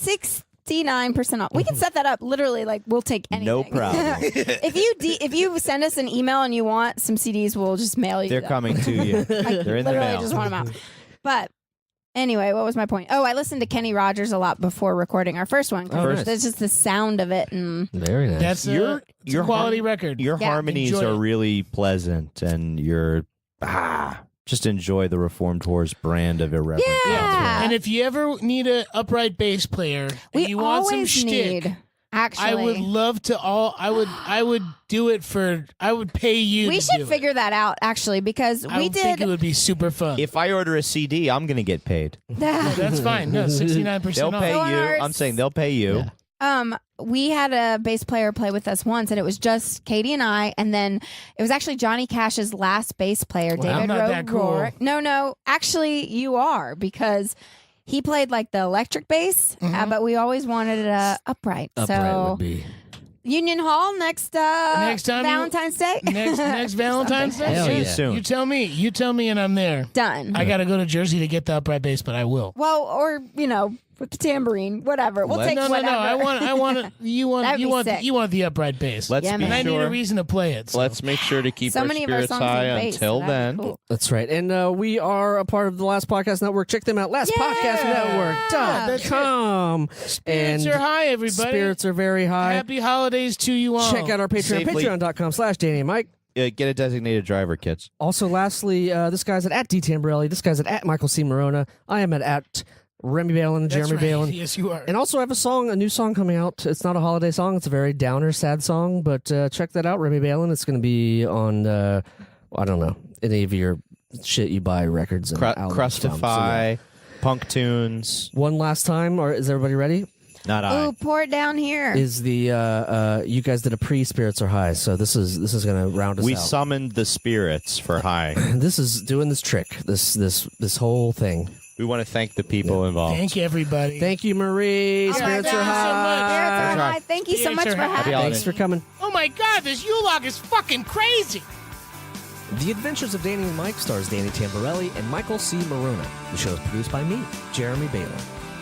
69% off. We can set that up. Literally, like we'll take anything. No problem. if you send us an email and you want some CDs, we'll just mail you. They're them. coming to you. I They're in the literally mail. just want them out. But anyway, what was my point? Oh, I listened to Kenny Rogers a lot before recording our first one. 'cause Oh, nice. There's just the sound of it, and Very nice. That's Your- it's your a quality record. Your Yeah. harmonies Enjoy are it. really pleasant, and you're just enjoy the Reformed Horse brand of irreverent. Yeah. And if you ever need an upright bass player and we you want some always shtick, need. Actually, I would love to. I would do it for. I would pay you. we to do should figure that out actually because it. I we would think did. it would be super fun. If I order a CD, I'm going to get paid. No, that's fine. No, 69% They'll off. pay So on you. ours- I'm saying they'll pay you. Yeah. We had a bass player play with us once, and it was just Katie and I. And then it was actually Johnny Cash's last bass player, Wow. David I'm not that cool. Rowe. No, actually, you are because he played like the electric bass, but we always wanted it upright. Upright so would be. Union Hall next time Valentine's Day. Next Valentine's Day. Hell yeah. Soon. You tell me, and I'm there. Done. I got to go to Jersey to get the upright bass, but I will. Well, or with the tambourine, whatever. We'll take No. whatever. I want. You That'd be sick. want the upright bass. Let's Yeah, be man. and I need a sure. reason to play it. So. Let's make sure to keep So our many of our spirits songs high have bass, until so that'd then. be cool. That's right. And we are a part of the Last Podcast Network. Check them out, lastpodcastnetwork.com. Spirits are high, everybody. Spirits are very high. Happy holidays to you all. Check out our Patreon, Safely. patreon.com/Danny and Mike. Get a designated driver, kids. Also, lastly, this guy's at D. Tamborelli. This guy's at Michael C. Morona. I am at Remy Balin and That's Jeremy right. Balin. Yes, you are. And also, I have a new song coming out. It's not a holiday song. It's a very downer, sad song. But check that out, Remy Balin. It's going to be on, I don't know, any of your shit you buy records and albums from. So, Crustify, yeah. Punk Tunes. One last time, or is everybody ready? Not I. Ooh, pour it down here. Is the you guys did a pre-Spirits Are High, so this is going to round us We out. summoned the spirits for high. This is doing this trick, this whole thing. We want to thank the people involved. Thank you, everybody. Thank you, Marie. Oh my Spirits God. are high. Spirits are That's right. high. Thank you so Spirits much are for high. having Happy me. Thanks for coming. Oh my God, this U-Log is fucking crazy. The Adventures of Danny and Mike stars Danny Tamborelli and Michael C. Morona. The show is produced by me, Jeremy Balin.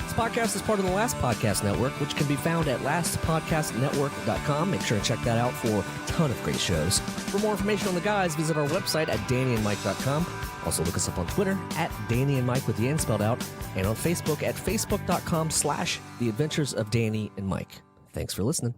This podcast is part of the Last Podcast Network, which can be found at lastpodcastnetwork.com. Make sure to check that out for a ton of great shows. For more information on the guys, visit our website at dannyandmike.com. Also look us up on Twitter at Danny and Mike with the N spelled out, and on Facebook at facebook.com/The Adventures of Danny and Mike. Thanks for listening.